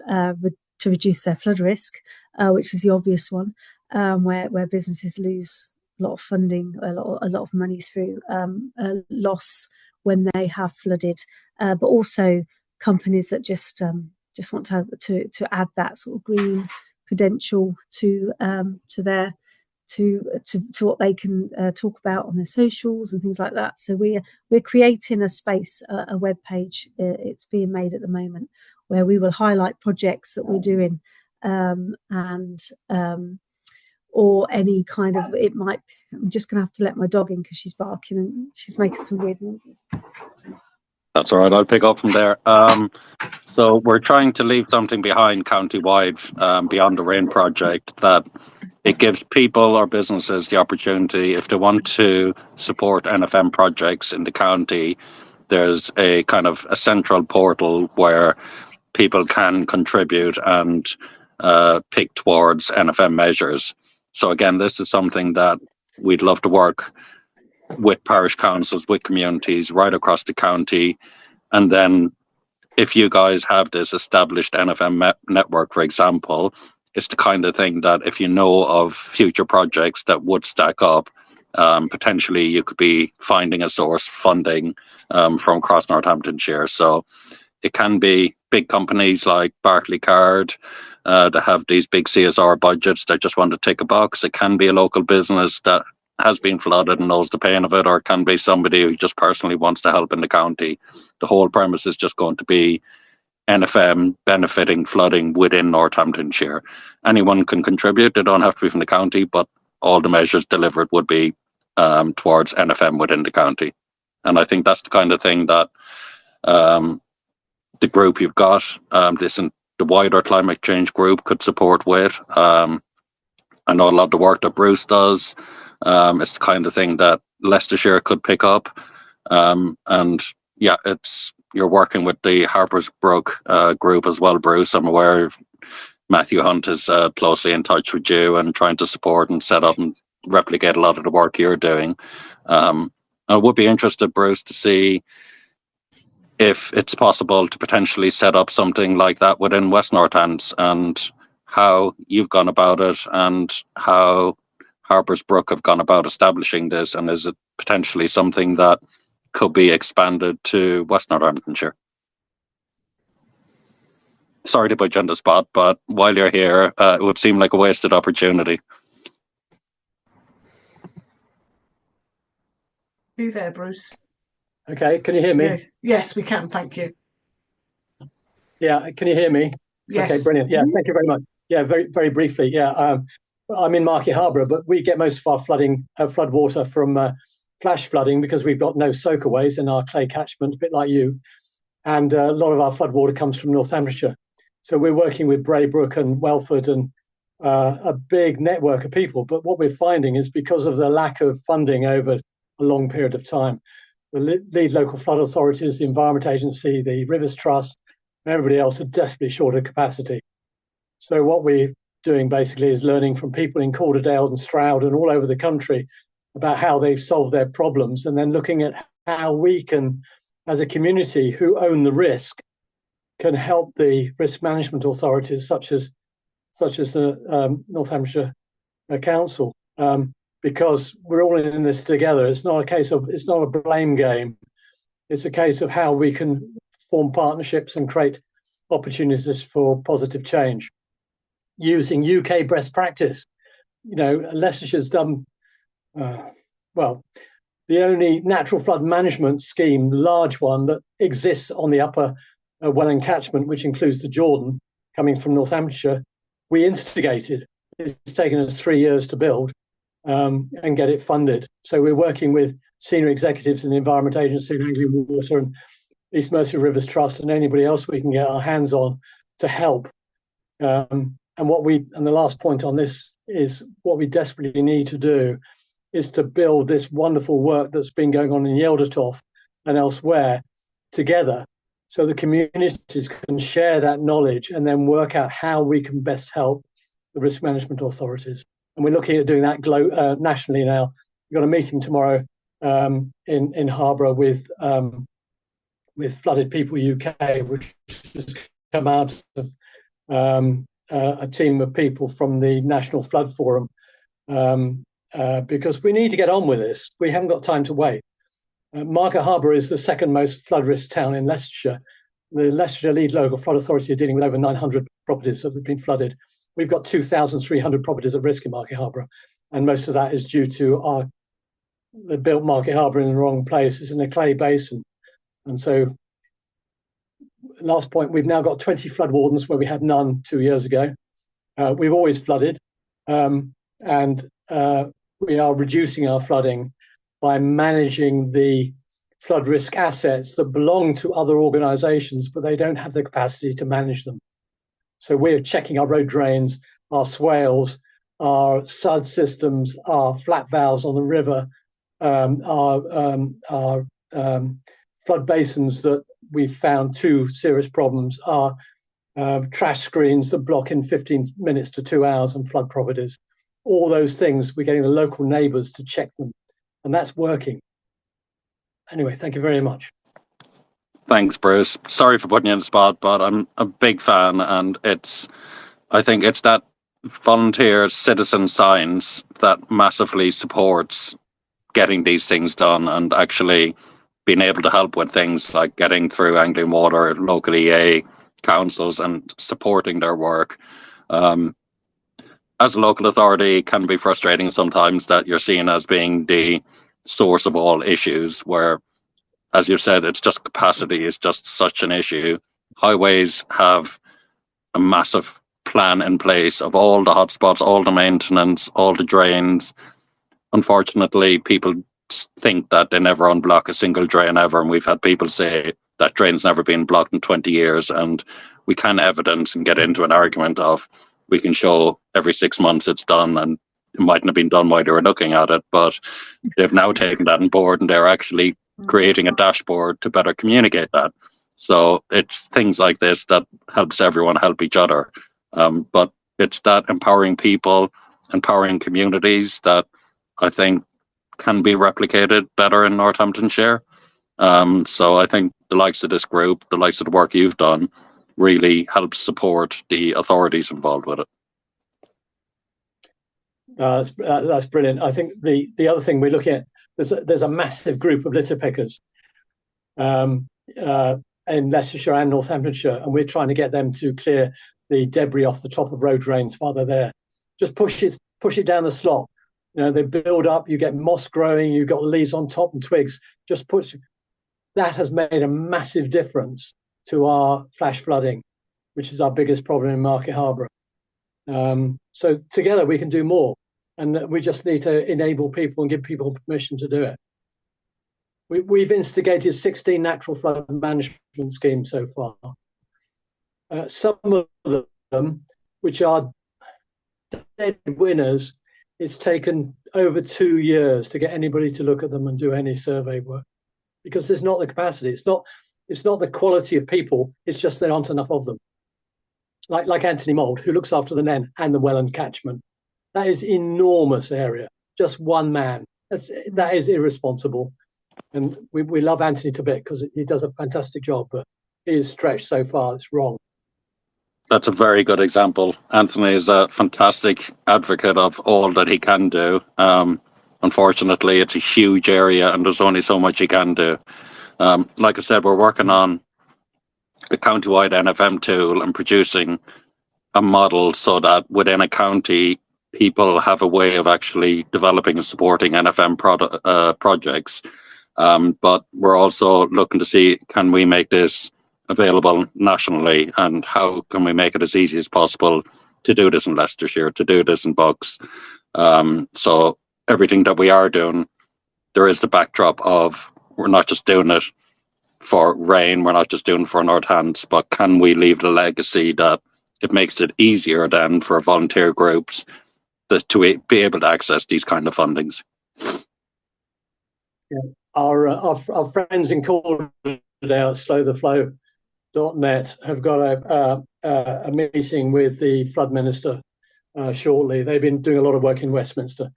to reduce their flood risk, which is the obvious one, where businesses lose a lot of funding, a lot of money through a loss when they have flooded, but also companies that just want to add that sort of green credential to what they can talk about on their socials and things like that. So we're creating a space, a web page. It's being made at the moment where we will highlight projects that we're doing, or any kind of, it might, I'm just going to have to let my dog in because she's barking and she's making some weird noises. That's all right, I'll pick up from there. So we're trying to leave something behind countywide beyond the RAIN project, that it gives people or businesses the opportunity, if they want to support NFM projects in the county, there's a kind of a central portal where people can contribute and pick towards NFM measures. So again, this is something that we'd love to work with parish councils, with communities right across the county. And then if you guys have this established NFM network, for example, it's the kind of thing that if you know of future projects that would stack up, potentially you could be finding a source funding from across Northamptonshire. So it can be big companies like Barclay Card that have these big CSR budgets that just want to tick a box. It can be a local business that has been flooded and knows the pain of it, or it can be somebody who just personally wants to help in the county. The whole premise is just going to be NFM benefiting flooding within Northamptonshire. Anyone can contribute. They don't have to be from the county, but all the measures delivered would be towards NFM within the county. And I think that's the kind of thing that the group you've got, the wider climate change group could support with. I know a lot of the work that Bruce does. It's the kind of thing that Leicestershire could pick up. And yeah, you're working with the Harper's Brook group as well, Bruce. I'm aware Matthew Hunt is closely in touch with you and trying to support and set up and replicate a lot of the work you're doing. I would be interested, Bruce, to see if it's possible to potentially set up something like that within West Northants and how you've gone about it and how Harper's Brook have gone about establishing this, and is it potentially something that could be expanded to West Northamptonshire? Sorry to put you on the spot, but while you're here, it would seem like a wasted opportunity. Are you there, Bruce? Okay, can you hear me? Yeah. Yes, we can. Thank you. Yeah, can you hear me? Yes. Okay, brilliant. Yes, thank you very much. Yeah, very briefly. Yeah, I'm in Market Harbour, but we get most of our flood water from flash flooding because we've got no soakaways in our clay catchment, a bit like you. And a lot of our flood water comes from Northamptonshire. So we're working with Braybrook and Welford and a big network of people. But what we're finding is because of the lack of funding over a long period of time, the lead local flood authorities, the Environment Agency, the Rivers Trust, and everybody else are desperately short of capacity. So what we're doing basically is learning from people in Calderdale and Stroud and all over the country about how they've solved their problems, and then looking at how we can, as a community who own the risk, can help the risk management authorities such as the Northamptonshire Council, because we're all in this together. It's not a blame game. It's a case of how we can form partnerships and create opportunities for positive change using UK best practice. You know, Leicestershire's done the only natural flood management scheme, the large one that exists on the upper Welland catchment, which includes the Jordan, coming from Northamptonshire, we instigated. It's taken us 3 years to build and get it funded. So we're working with senior executives in the Environment Agency and Anglian Water and East Mercia Rivers Trust and anybody else we can get our hands on to help. And the last point on this is what we desperately need to do is to build this wonderful work that's been going on in Yeldertoft and elsewhere together, so the communities can share that knowledge and then work out how we can best help the risk management authorities. And we're looking at doing that nationally now. We've got a meeting tomorrow in Harbour with Flooded People UK, which has come out of a team of people from the National Flood Forum, because we need to get on with this. We haven't got time to wait. Market Harbour is the second most flood risk town in Leicestershire. The Leicestershire Lead Local Flood Authority are dealing with over 900 properties that have been flooded. We've got 2,300 properties at risk in Market Harbour, and most of that is due to they built Market Harbour in the wrong place. It's in a clay basin. And so, last point, we've now got 20 flood wardens where we had none 2 years ago. We've always flooded, and we are reducing our flooding by managing the flood risk assets that belong to other organisations, but they don't have the capacity to manage them. So we're checking our road drains, our swales, our SUD systems, our flat valves on the river, our flood basins that we've found two serious problems, are trash screens that block in 15 minutes to 2 hours and flood properties. All those things, we're getting the local neighbours to check them, and that's working. Anyway, thank you very much. Thanks, Bruce. Sorry for putting you on the spot, but I'm a big fan, and I think it's that volunteer citizen science that massively supports getting these things done and actually being able to help with things like getting through Anglian Water, local EA councils, and supporting their work. As a local authority, it can be frustrating sometimes that you're seen as being the source of all issues, where, as you said, it's just capacity is just such an issue. Highways have a massive plan in place of all the hotspots, all the maintenance, all the drains. Unfortunately, people think that they never unblock a single drain ever, and we've had people say that drain's never been blocked in 20 years, and we can evidence and get into an argument of we can show every 6 months it's done, and it mightn't have been done while they were looking at it, but they've now taken that on board and they're actually creating a dashboard to better communicate that. So it's things like this that helps everyone help each other. But it's that empowering people, empowering communities that I think can be replicated better in Northamptonshire. So I think the likes of this group, the likes of the work you've done, really helps support the authorities involved with it. That's brilliant. I think the other thing we're looking at, there's a massive group of litter pickers in Leicestershire and Northamptonshire, and we're trying to get them to clear the debris off the top of road drains while they're there. Just push it down the slot. They build up. You get moss growing. You've got leaves on top and twigs. That has made a massive difference to our flash flooding, which is our biggest problem in Market Harborough. So together we can do more, and we just need to enable people and give people permission to do it. We've instigated 16 natural flood management schemes so far. Some of them, which are dead winners, it's taken over 2 years to get anybody to look at them and do any survey work, because there's not the capacity. It's not the quality of people. It's just there aren't enough of them. Like Anthony Mould, who looks after the Nen and the Welland catchment. That is enormous area. Just one man. That is irresponsible. And we love Anthony to bit because he does a fantastic job, but he is stretched so far. It's wrong. That's a very good example. Anthony is a fantastic advocate of all that he can do. Unfortunately, it's a huge area and there's only so much he can do. Like I said, we're working on a county-wide NFM tool and producing a model so that within a county, people have a way of actually developing and supporting NFM projects. But we're also looking to see, can we make this available nationally, and how can we make it as easy as possible to do this in Leicestershire, to do this in Bucks. So everything that we are doing, there is the backdrop of we're not just doing it for rain, we're not just doing it for Northants, but can we leave the legacy that it makes it easier then for volunteer groups to be able to access these kind of fundings. Yeah. Our friends in Cornwall today at slowtheflow.net have got a meeting with the flood minister shortly. They've been doing a lot of work in Westminster,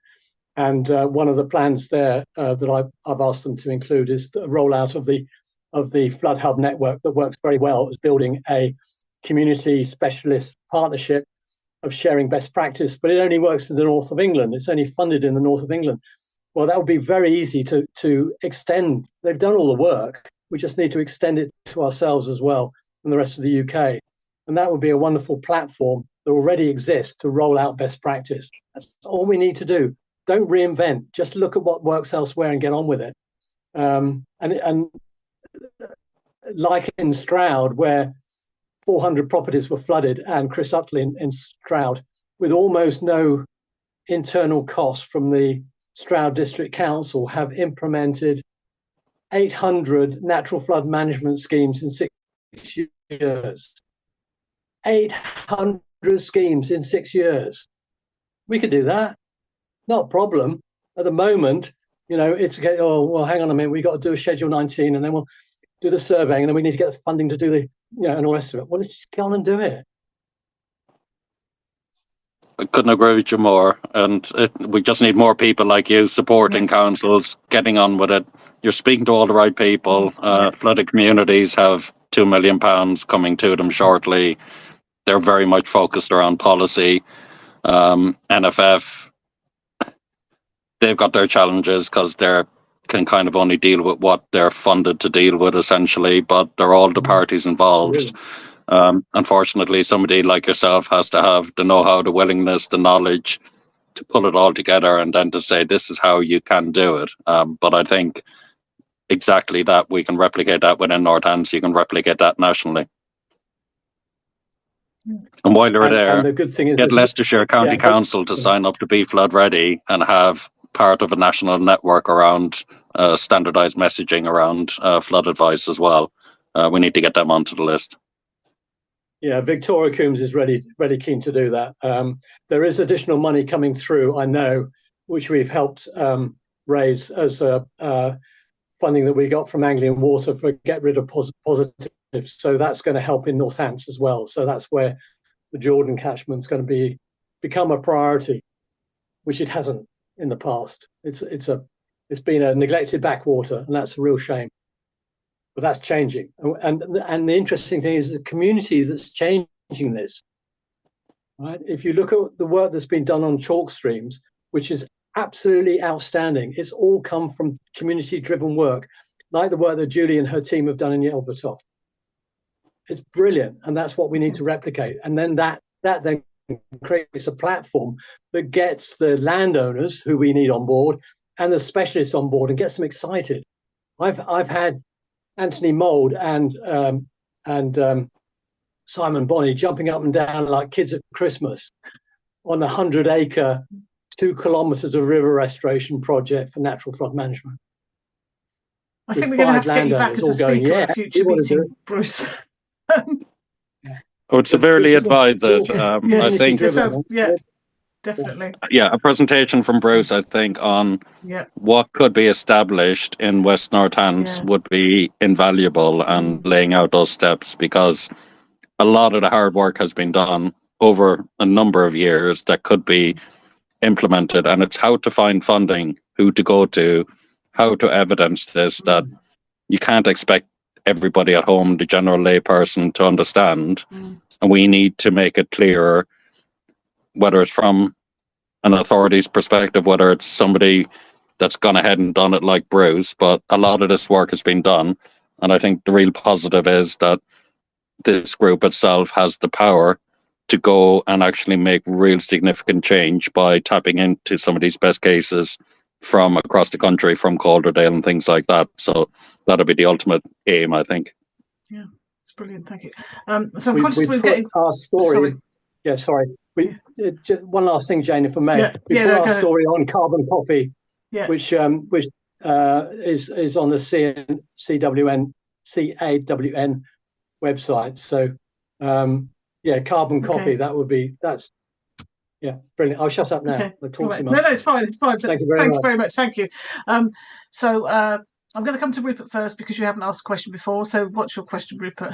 and one of the plans there that I've asked them to include is the rollout of the flood hub network that works very well as building a community specialist partnership of sharing best practice, but it only works in the north of England. It's only funded in the north of England. Well, that would be very easy to extend. They've done all the work. We just need to extend it to ourselves as well and the rest of the UK. And that would be a wonderful platform that already exists to roll out best practice. That's all we need to do. Don't reinvent. Just look at what works elsewhere and get on with it. And like in Stroud, where 400 properties were flooded, and Chris Utley in Stroud, with almost no internal cost from the Stroud District Council, have implemented 800 natural flood management schemes in 6 years. 800 schemes in 6 years. We could do that. Not a problem. At the moment, it's okay. Oh, well, hang on a minute. We've got to do a Schedule 19, and then we'll do the surveying, and then we need to get the funding to do the, and all the rest of it. Well, let's just get on and do it. I couldn't agree with you more. And we just need more people like you supporting councils, getting on with it. You're speaking to all the right people. Flooded communities have £2 million coming to them shortly. They're very much focused around policy. NFF, they've got their challenges because they can kind of only deal with what they're funded to deal with, essentially, but they're all the parties involved. Absolutely. Unfortunately, somebody like yourself has to have the know-how, the willingness, the knowledge to pull it all together and then to say, this is how you can do it. But I think exactly that we can replicate that within Northants. You can replicate that nationally. And while you're there, the good thing is get Leicestershire County Council to sign up to be flood ready and have part of a national network around standardized messaging around flood advice as well. We need to get them onto the list. Yeah, Victoria Coombs is ready keen to do that. There is additional money coming through, I know, which we've helped raise as funding that we got from Anglian Water for get rid of positives. So that's going to help in Northants as well. So that's where the Jordan catchment is going to become a priority, which it hasn't in the past. It's been a neglected backwater, and that's a real shame. But that's changing, and the interesting thing is the community that's changing this. right? If you look at the work that's been done on chalk streams, which is absolutely outstanding, it's all come from community-driven work, like the work that Julie and her team have done in Yelvertoft. It's brilliant, and that's what we need to replicate. And then that then creates a platform that gets the landowners who we need on board and the specialists on board and gets them excited. I've had Anthony Mould and Simon Bonney jumping up and down like kids at Christmas on a 100-acre, 2 kilometres of river restoration project for natural flood management. I think we're going to have to get you back as a speaker at a future meeting, Bruce. I would severely advise it. Yes, I think, definitely. Yeah, a presentation from Bruce, I think, on what could be established in West Northants would be invaluable, and laying out those steps, because a lot of the hard work has been done over a number of years that could be implemented, and it's how to find funding, who to go to, how to evidence this, that you can't expect everybody at home, the general layperson, to understand. And we need to make it clearer, whether it's from an authority's perspective, whether it's somebody that's gone ahead and done it like Bruce, but a lot of this work has been done. And I think the real positive is that this group itself has the power to go and actually make real significant change by tapping into some of these best cases from across the country, from Calderdale and things like that. So that'll be the ultimate aim, I think. Yeah, it's brilliant. Thank you. So I'm conscious we're getting our story. Sorry. Yeah, sorry. Just one last thing, Jane, if I may. We put our story on Carbon Copy, which is on the CAWN website. So Carbon Copy. That's brilliant. I'll shut up now. Okay. I talk too No, much. it's fine. It's fine. Thank you very much. Thank you. So I'm going to come to Rupert first, because you haven't asked a question before. So what's your question, Rupert?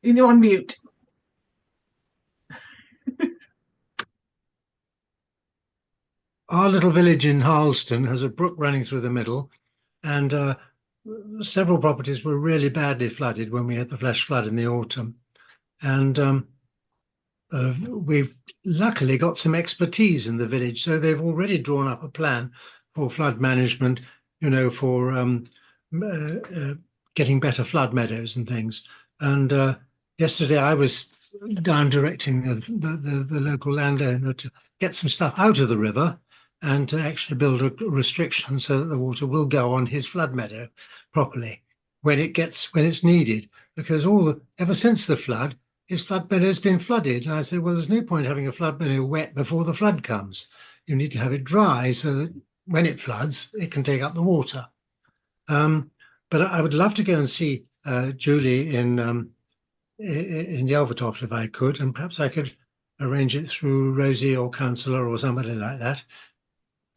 You're on mute. Our little village in Harleston has a brook running through the middle, and several properties were really badly flooded when we had the flash flood in the autumn. And we've luckily got some expertise in the village, so they've already drawn up a plan for flood management, for getting better flood meadows and things. And yesterday I was down directing the local landowner to get some stuff out of the river and to actually build a restriction so that the water will go on his flood meadow properly when it's needed, because ever since the flood, his flood meadow has been flooded. And I said, well, there's no point having a flood meadow wet before the flood comes. You need to have it dry so that when it floods, it can take up the water. But I would love to go and see Julie in Yelvertoft if I could, and perhaps I could arrange it through Rosie or Councillor or somebody like that.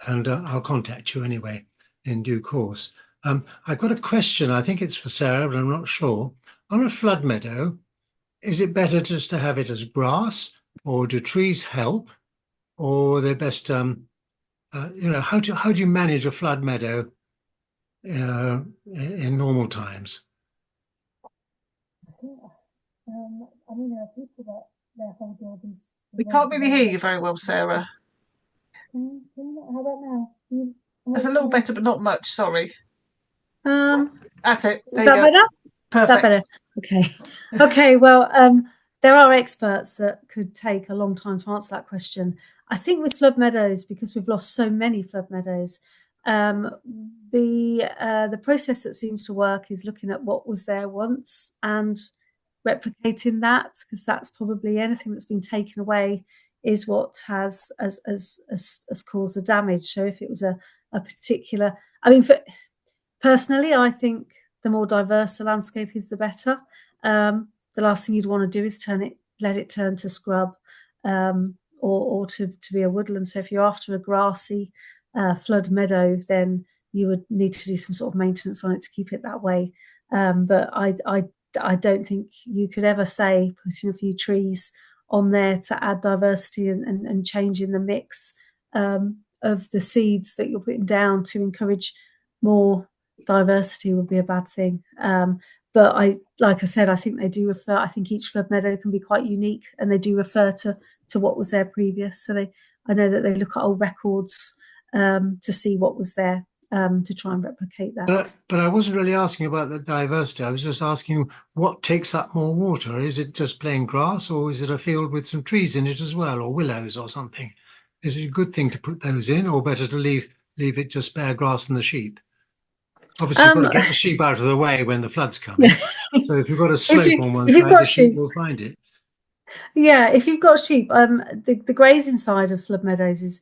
And I'll contact you anyway in due course. I've got a question. I think it's for Sarah, but I'm not sure. On a flood meadow, is it better just to have it as grass, or do trees help, or they're best? How do you manage a flood meadow in normal times? There are people that their whole job is. We can't really hear you very well, Sarah. How about now? That's a little better, but not much. Sorry. That's it. Is that better? Perfect. That better? Okay. Okay. Well, there are experts that could take a long time to answer that question. I think with flood meadows, because we've lost so many flood meadows, the process that seems to work is looking at what was there once and replicating that, because that's probably anything that's been taken away is what has caused the damage. So if it was a particular, personally, I think the more diverse the landscape is, the better. The last thing you'd want to do is let it turn to scrub or to be a woodland. So if you're after a grassy flood meadow, then you would need to do some sort of maintenance on it to keep it that way. But I don't think you could ever say putting a few trees on there to add diversity and changing the mix of the seeds that you're putting down to encourage more diversity would be a bad thing. but like I said, I think they do refer. I think each flood meadow can be quite unique, and they do refer to what was there previous. So I know that they look at old records to see what was there to try and replicate that. But I wasn't really asking about the diversity. I was just asking what takes up more water. Is it just plain grass, or is it a field with some trees in it as well, or willows or something? Is it a good thing to put those in, or better to leave it just bare grass and the sheep? Obviously, you've got to get the sheep out of the way when the flood's coming. So if you've got a slope on one side, the sheep will find it. Yeah, if you've got sheep, the grazing side of flood meadows is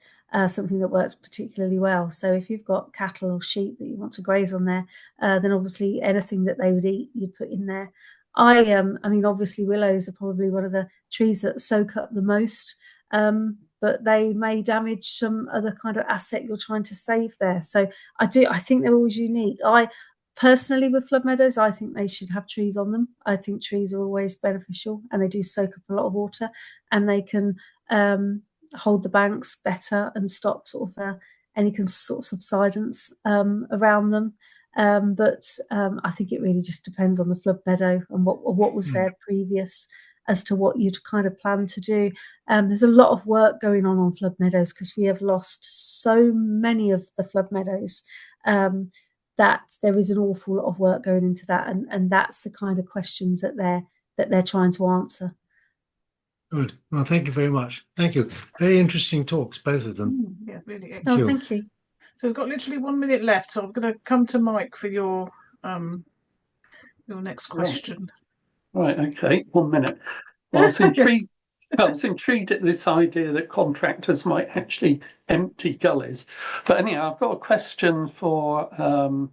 something that works particularly well. So if you've got cattle or sheep that you want to graze on there, then obviously anything that they would eat, you'd put in there. I mean, obviously willows are probably one of the trees that soak up the most, but they may damage some other kind of asset you're trying to save there. So I think they're always unique. Personally, with flood meadows, I think they should have trees on them. I think trees are always beneficial, and they do soak up a lot of water, and they can hold the banks better and stop sort of any sort of subsidence around them. But I think it really just depends on the flood meadow and what was there previous as to what you'd kind of plan to do. There's a lot of work going on flood meadows because we have lost so many of the flood meadows. That there is an awful lot of work going into that, and that's the kind of questions that they're trying to answer. Good. Well, thank you very much. Thank you. Very interesting talks, both of them. Yeah, really excellent. Thank you. So we've got literally 1 minute left, so I'm going to come to Mike for your next question. Right. Okay. 1 minute. Well, I was intrigued. I was intrigued at this idea that contractors might actually empty gullies. But anyhow, I've got a question for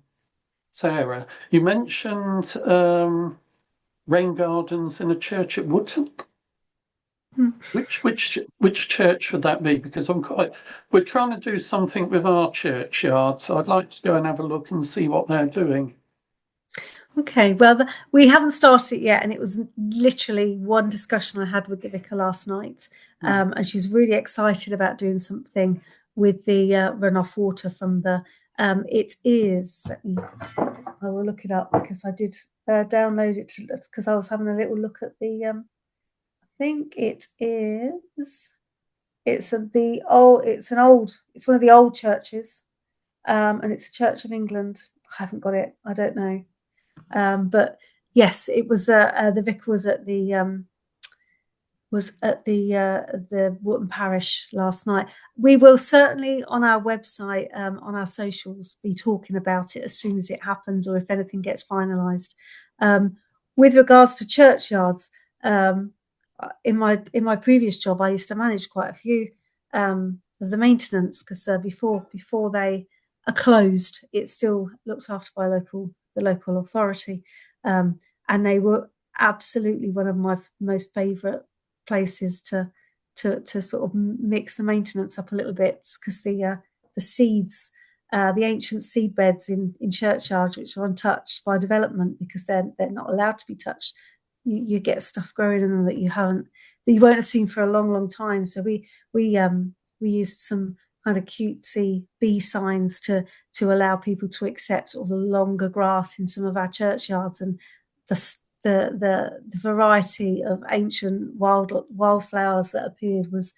Sarah. You mentioned rain gardens in a church at Wootton. Which church would that be? Because we're trying to do something with our churchyard, so I'd like to go and have a look and see what they're doing. Okay, well, we haven't started it yet, and it was literally one discussion I had with the vicar last night, and she was really excited about doing something with the runoff water from the. It is. I will look it up because I did download it because I was having a little look at the. I think it is. It's one of the old churches, and it's a Church of England. I haven't got it. I don't know. But yes, it was the vicar was at the Wootton Parish last night. We will certainly on our website, on our socials, be talking about it as soon as it happens or if anything gets finalised. With regards to churchyards, in my previous job, I used to manage quite a few of the maintenance because before they are closed, it still looks after by the local authority, and they were absolutely one of my most favourite places to sort of mix the maintenance up a little bit because the seeds, the ancient seed beds in churchyards, which are untouched by development because they're not allowed to be touched. You get stuff growing in them that you won't have seen for a long time. So we used some kind of cutesy bee signs to allow people to accept sort of longer grass in some of our churchyards, and the variety of ancient wildflowers that appeared was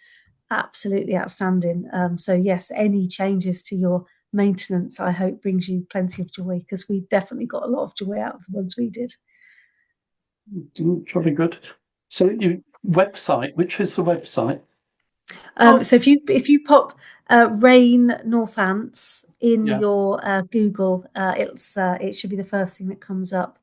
absolutely outstanding. So yes, any changes to your maintenance, I hope, brings you plenty of joy because we definitely got a lot of joy out of the ones we did. Jolly good. So website, which is the website? So if you pop Rain Northants in your Google, it should be the first thing that comes up.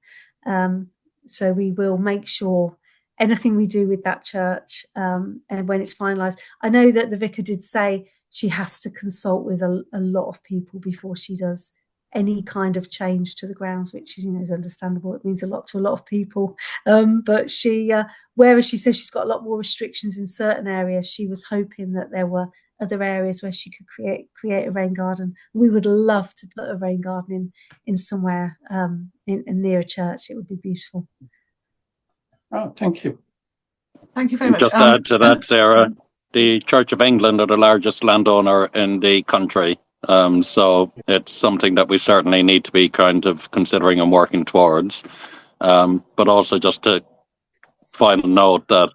So we will make sure anything we do with that church, and when it's finalised, I know that the vicar did say she has to consult with a lot of people before she does any kind of change to the grounds, which is understandable. It means a lot to a lot of people. But she, whereas she says she's got a lot more restrictions in certain areas, she was hoping that there were other areas where she could create a rain garden. We would love to put a rain garden in somewhere in near a church. It would be beautiful. Oh, thank you. Thank you very much. Just to add to that, Sarah, the Church of England are the largest landowner in the country. So it's something that we certainly need to be kind of considering and working towards. But also just to final note that,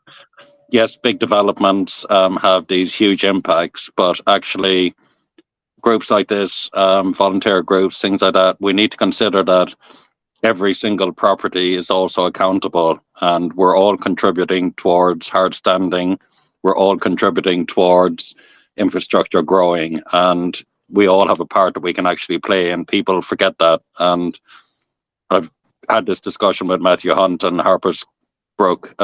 yes, big developments have these huge impacts, but actually groups like this, volunteer groups, things like that, we need to consider that every single property is also accountable, and we're all contributing towards hard standing. We're all contributing towards infrastructure growing, and we all have a part that we can actually play, and people forget that. And I've had this discussion with Matthew Hunt and Harper's Brook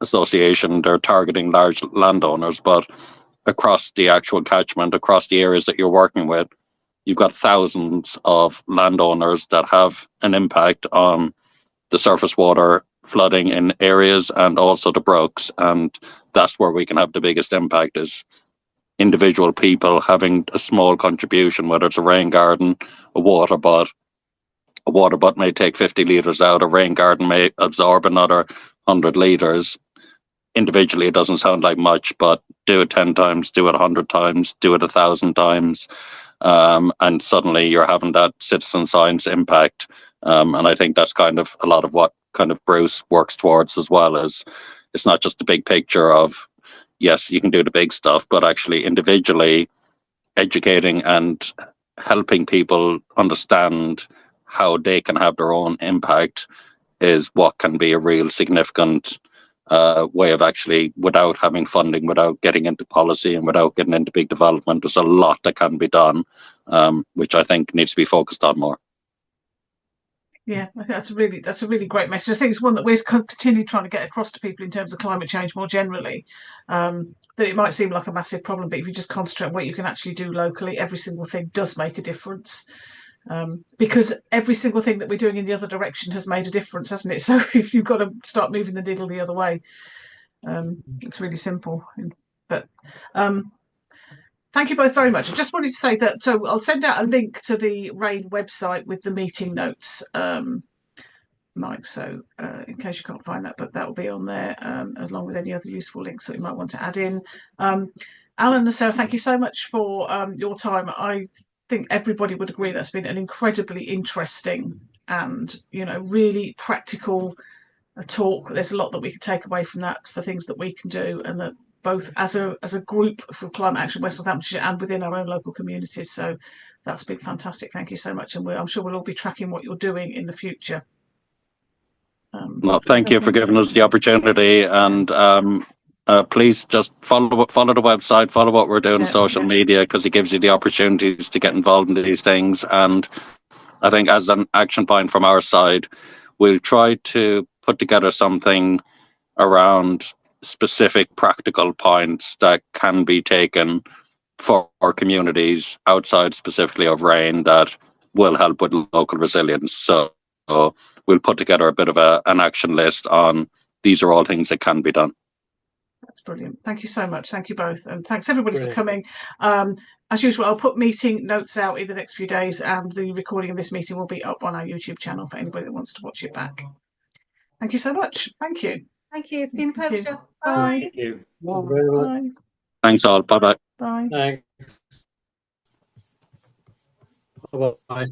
Association. They're targeting large landowners, but across the actual catchment, across the areas that you're working with, you've got thousands of landowners that have an impact on the surface water flooding in areas and also the brooks. And that's where we can have the biggest impact, is individual people having a small contribution, whether it's a rain garden, a water butt. A water butt may take 50 litres out, a rain garden may absorb another 100 litres. Individually, it doesn't sound like much, but do it 10 times, do it 100 times, do it 1,000 times, and suddenly you're having that citizen science impact. And I think that's kind of a lot of what kind of Bruce works towards as well. Is it's not just the big picture of, yes, you can do the big stuff, but actually individually educating and helping people understand how they can have their own impact is what can be a real significant way of actually, without having funding, without getting into policy and without getting into big development, there's a lot that can be done, which I think needs to be focused on more. Yeah, I think that's a really great message. I think it's one that we're continually trying to get across to people in terms of climate change more generally. That it might seem like a massive problem, but if you just concentrate on what you can actually do locally, every single thing does make a difference. Because every single thing that we're doing in the other direction has made a difference, hasn't it? So if you've got to start moving the needle the other way, it's really simple. But thank you both very much. I just wanted to say that, so I'll send out a link to the RAIN website with the meeting notes, Mike, so in case you can't find that, but that will be on there, along with any other useful links that you might want to add in. Alan and Sarah, thank you so much for your time. I think everybody would agree that's been an incredibly interesting and, really practical talk. There's a lot that we can take away from that for things that we can do, and that both as a group for Climate Action West Northamptonshire and within our own local communities. So that's been fantastic. Thank you so much, and I'm sure we'll all be tracking what you're doing in the future. No, thank you for giving us the opportunity, and please just follow the website, follow what we're doing on social media, because it gives you the opportunities to get involved in these things. And I think as an action point from our side, we'll try to put together something around specific practical points that can be taken for our communities outside specifically of RAIN that will help with local resilience. So we'll put together a bit of an action list on these are all things that can be done. That's brilliant. Thank you so much. Thank you both. And thanks everybody for coming. As usual, I'll put meeting notes out in the next few days, and the recording of this meeting will be up on our YouTube channel for anybody that wants to watch it back. Thank you so much. Thank you. Thank you. It's been a pleasure. Bye. Thank you. Bye. Thanks all. Bye-bye. Bye. Thanks. Bye-bye.